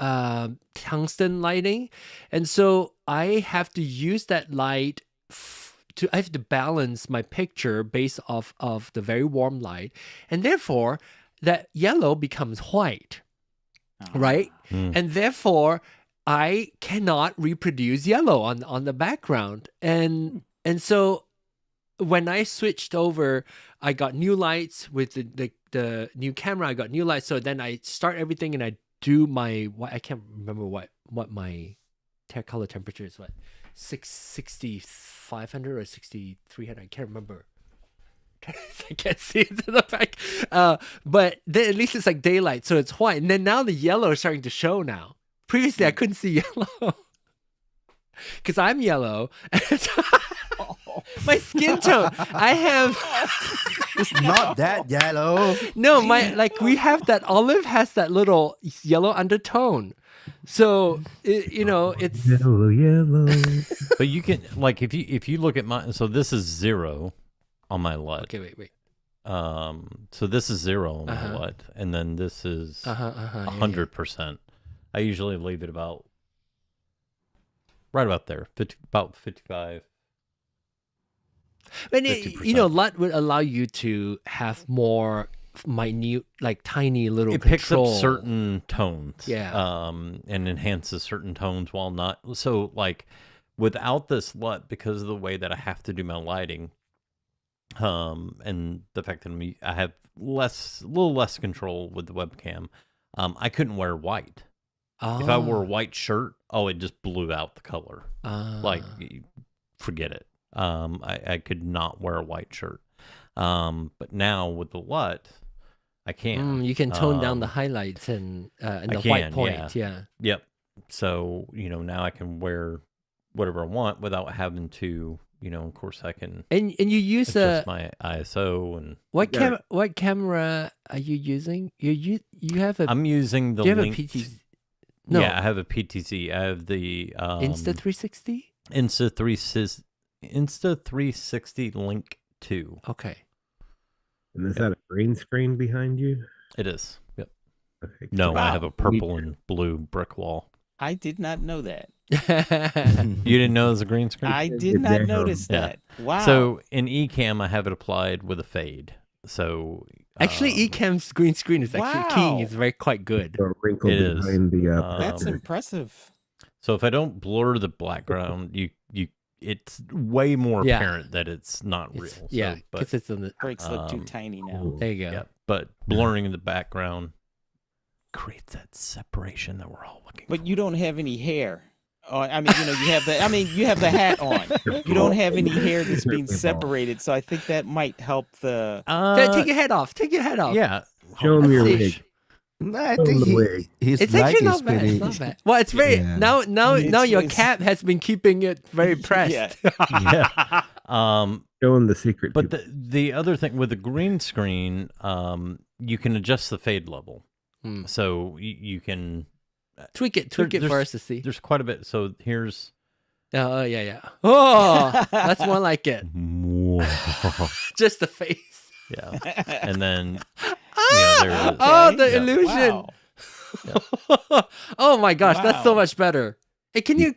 tungsten lighting, and so I have to use that light I have to balance my picture based off of the very warm light, and therefore that yellow becomes white, right? And therefore I cannot reproduce yellow on the background, and so when I switched over, I got new lights with the new camera. I got new lights, so then I start everything and I do my I can't remember what my color temperature is. What 6,500 or 6,300? I can't remember. I can't see it in the back. But then at least it's like daylight, so it's white. And then now the yellow is starting to show now. Previously, I couldn't see yellow because I'm yellow. My skin tone, I have. It's not that yellow. No, we have that. Olive has that little yellow undertone. So it's yellow. But you can if you look at my, so this is 0 on my LUT. Okay, wait. So this is 0 on my LUT, and then this is 100%. I usually leave it right about there, about 55. But LUT would allow you to have more minute, like tiny little. It control. picks up certain tones, yeah, and enhances certain tones while not. So like without this LUT, because of the way that I have to do my lighting, and the fact that I have a little less control with the webcam, I couldn't wear white. If I wore a white shirt, it just blew out the color. Like, forget it. I could not wear a white shirt. But now with the LUT, I can. You can tone down the highlights and the white point. Yeah. Yep. So, now I can wear whatever I want without having to, of course I can. And you use my ISO and what camera are you using? You have a. I'm using the. Do you have a PTZ? No. Yeah, I have a PTZ. I have the Insta360. Insta360 Link 2. Okay. And is that a green screen behind you? It is. Yep. Okay. No, Wow. I have a purple and blue brick wall. I did not know that. You didn't know it was a green screen? I did not notice that. Wow. So in eCam, I have it applied with a fade. So actually, eCam's green screen is actually keying is quite good. A wrinkle It is. behind the. That's impressive. So if I don't blur the background, it's way more apparent that it's not real. Yeah, because it's on the Breaks look too tiny now. There you go. Yeah, but blurring in the background creates that separation that we're all looking for. But you don't have any hair. Oh, I mean, you have the. I mean, you have the hat on. You don't have any hair that's being separated, so I think that might help the. Take your head off. Take your head off. Yeah. Show him your see. wig. I think his It's light actually is not bad. pretty. It's not bad. Well, it's very now your It's- cap has been keeping it very pressed. Yeah. Yeah. Show him the secret. But the other thing with the green screen, you can adjust the fade level. So you can tweak it for us to see. There's quite a bit. So here's. Oh yeah. Oh, that's more like it. Just the face. Yeah, and then there it is. Oh, the Yeah. illusion. Wow. Oh my gosh, that's so Wow. much better. Hey, can you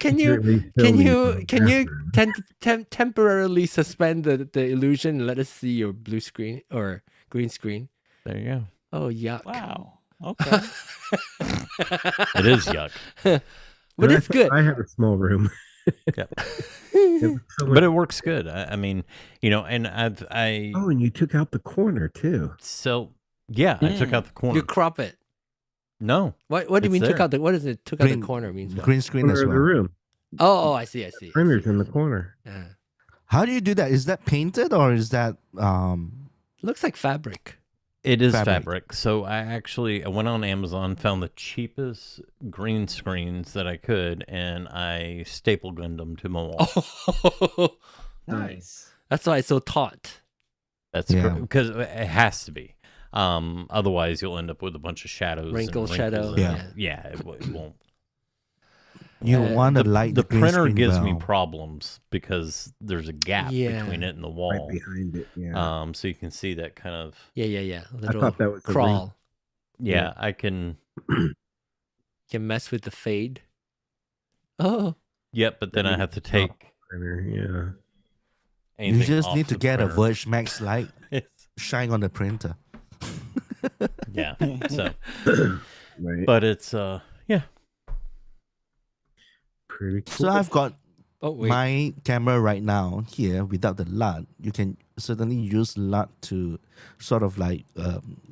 temporarily suspend the illusion and let us see your blue screen or green screen? There you go. Oh yuck. Wow. Okay. It is yuck. But it's good. I have a small room. Yep. So But it works good. I mean, and I oh, and you took out the corner too. so yeah, I took out the corner. You crop it. No. What do you It's mean took there. out the? What is it? Took out the corner means what? Green screen Corner as of the well. room. Oh, I see. Printer's in the corner. Yeah. How do you do that? Is that painted or is that Looks like fabric. It is Fabric. fabric. So I went on Amazon, found the cheapest green screens that I could, and I staple gunned them to my wall. Oh, Nice. that's why it's so taut. That's Yeah. because it has to be. Otherwise, you'll end up with a bunch of shadows, Wrinkle, and shadow, wrinkles, yeah. and- yeah. It won't. you want to The, light the green printer screen gives me well? problems because there's a gap Yeah. between it and the Right wall. behind it. Yeah. So you can see that kind of. Yeah. A little thought that was a crawl. Yeah, I can. Can mess with the fade. Oh, Yep, but then I have to take Printer, yeah. You anything just off need to the get a printer. Verge Max light, It's- shine on the printer. yeah. So, Right. but it's yeah. Pretty cool. So I've got oh wait. my camera right now here without the LUT. You can certainly use LUT to sort of like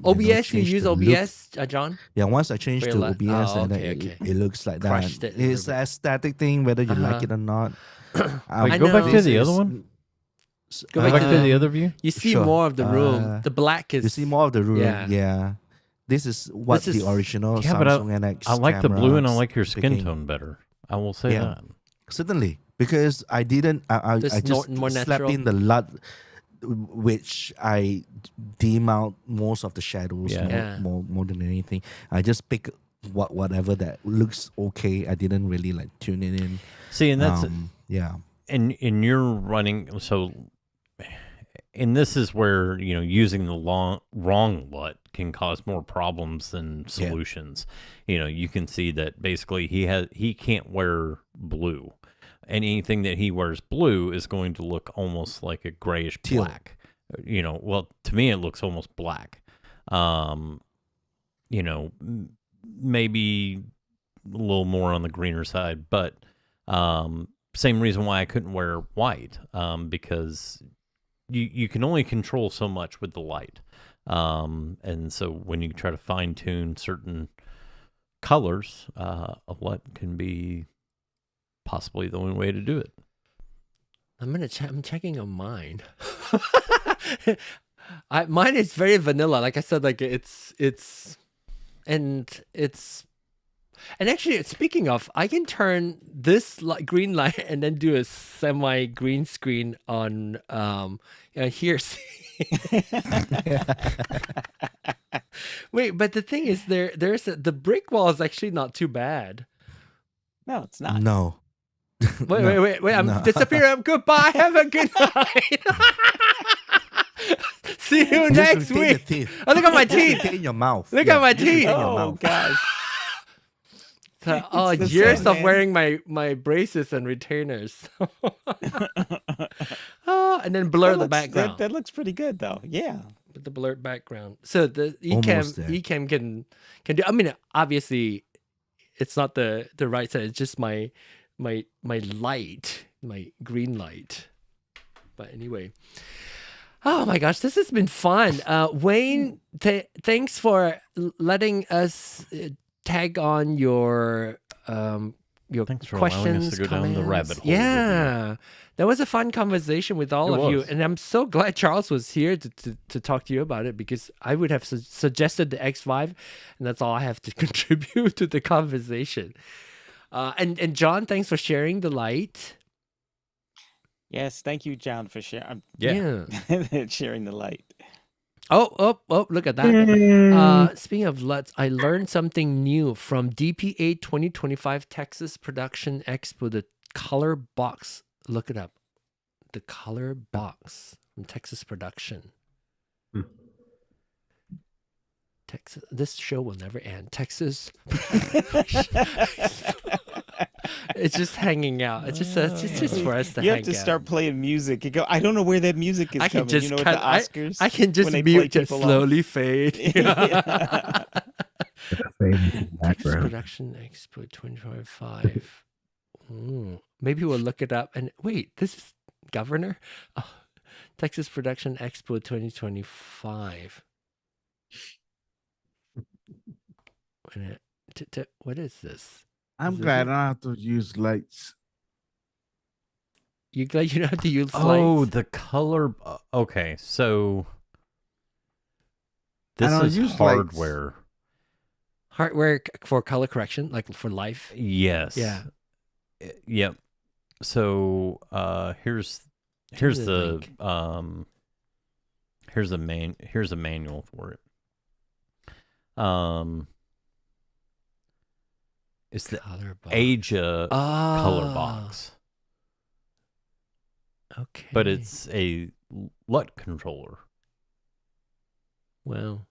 OBS. You change use the look. OBS, John? Yeah, once I change For to your OBS, LUT. Oh, and then okay. it looks like Crushed that. it a little It's bit. an aesthetic thing, whether you like it or not. Wait, I go back know. to the other one. Go Go back to the um, other view. You see Sure. more of the room. The black is. You see more of the room. Yeah. Yeah. This is what This is- the original Yeah, but I- Samsung NX I like the blue and I cameras like your skin became. tone better. I will say Yeah. that. Certainly, because I didn't. I Just just more slapped natural? in the LUT, which I dim out most of the shadows Yeah. Yeah. more than anything. I just pick whatever that looks okay. I didn't really like tune it in. See, and that's Yeah. and you're running so. And this is where using the wrong LUT can cause more problems than solutions. You can see that basically he can't wear blue. Anything that he wears blue is going to look almost like a grayish Teal. black. Well, to me it looks almost black. Maybe a little more on the greener side, but same reason why I couldn't wear white, because you can only control so much with the light. And so when you try to fine tune certain colors, a LUT can be possibly the only way to do it. I'm checking on mine. Mine is very vanilla. Like I said, like it's actually, speaking of, I can turn this green light and then do a semi green screen on here. Wait, but the thing is, the brick wall is actually not too bad. No, it's not. No. Wait! I'm No. disappearing. Goodbye. Have a good night. See you Just next retain the week. teeth. Oh, look at my Just teeth. retain your mouth. Look at my just retain teeth. your Oh mouth. gosh. Oh, It's the years same, of man. wearing my braces and retainers. Oh, and then blur the background. That looks pretty good though. Yeah. With the blurred background. So the Almost there. eCam can do. I mean, obviously, it's not the right side. It's just my light, my green light. But anyway, oh my gosh, this has been fun. Wayne, thanks for letting us tag on your Thanks for allowing questions, us to go down the comments. rabbit hole with you. Yeah, that was a fun conversation with all It of you, was. and I'm so glad Charles was here to talk to you about it, because I would have suggested the XVive, and that's all I have to contribute to the conversation. And John, thanks for sharing the light. Yes. Thank you, John, for sharing. Yeah. Sharing the light. Oh, look at that. Speaking of LUTs, I learned something new from DPA 2025 Texas Production Expo, the color box. Look it up. The color box from Texas Production. Texas. This show will never end. Texas. It's just hanging out. It's just for us to You hang have to out. start playing music. You go. I don't know where that music is I can coming. just You know, cut. at the Oscars. I can just when they mute, play just people off. slowly fade. Famous Texas background. Production Expo 2025. Maybe we'll look it up. And wait, this is Governor? Oh, Texas Production Expo 2025. Wait a minute. What is this? I'm Is glad I it? don't have to use lights. You glad you don't have to use Oh, lights? the color. Okay, so I this don't is use lights. hardware. Hardware for color correction, like for life. Yes. Yeah. Yep. So here's me the the link. here's a manual for it. It's the Color box. Aja color box, Okay. but it's a LUT controller. Well,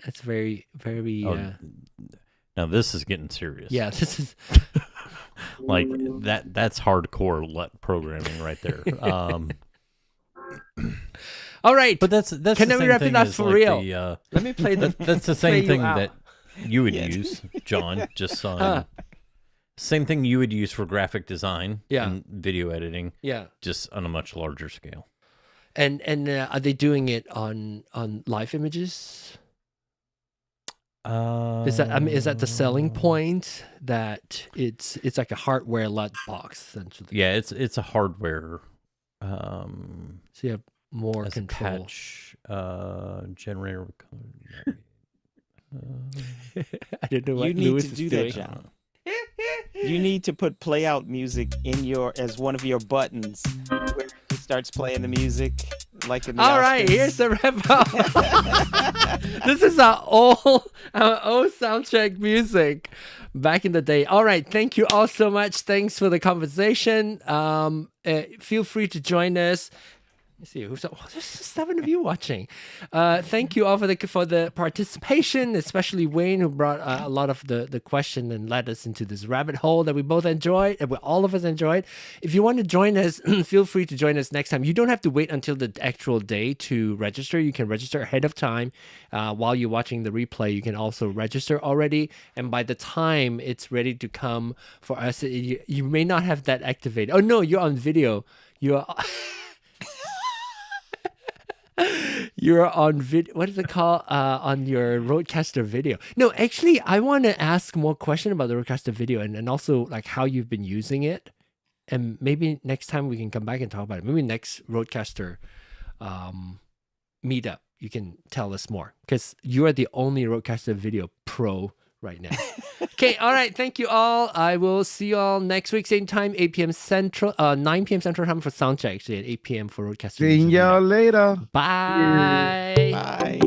that's very, very. Oh, now this is getting serious. Yeah, this is. Like that's hardcore LUT programming right there. All right. But that's Can the we same wrap it thing up as for like real? the, Let me play the. that's the play same you thing out. that you would Yes. use, John, just on same thing you would use for graphic design and video editing, just on a much larger scale. And are they doing it on live images? Is that the selling point, that it's like a hardware LUT box essentially? Yeah, it's a hardware. So you have more as control. A patch generator. I don't know what You need Lewis to is do doing. that, John. You need to put play out music as one of your buttons, where it starts playing the music like in the All right, Oscars. here's the wrap up. This is our old soundtrack music back in the day. All right, thank you all so much. Thanks for the conversation. Feel free to join us. Let's see, there's 7 of you watching. Thank you all for the participation, especially Wayne, who brought a lot of the question and led us into this rabbit hole that we both enjoyed, and all of us enjoyed. If you want to join us, feel free to join us next time. You don't have to wait until the actual day to register. You can register ahead of time. While you're watching the replay, you can also register already. And by the time it's ready to come for us, you may not have that activated. Oh, no, you're on video. You're... You're on video. What is it called? On your RØDECaster video. No, actually, I want to ask more question about the RØDECaster video and also like how you've been using it. And maybe next time we can come back and talk about it. Maybe next RØDECaster meetup, you can tell us more, because you are the only RØDECaster video pro right now. Okay, all right. Thank you all. I will see you all next week, same time, 8 p.m. Central, 9 p.m. Central time for soundcheck. Actually, at 8 p.m. for RØDECaster. See y'all later. Bye. Bye.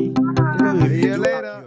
See you later.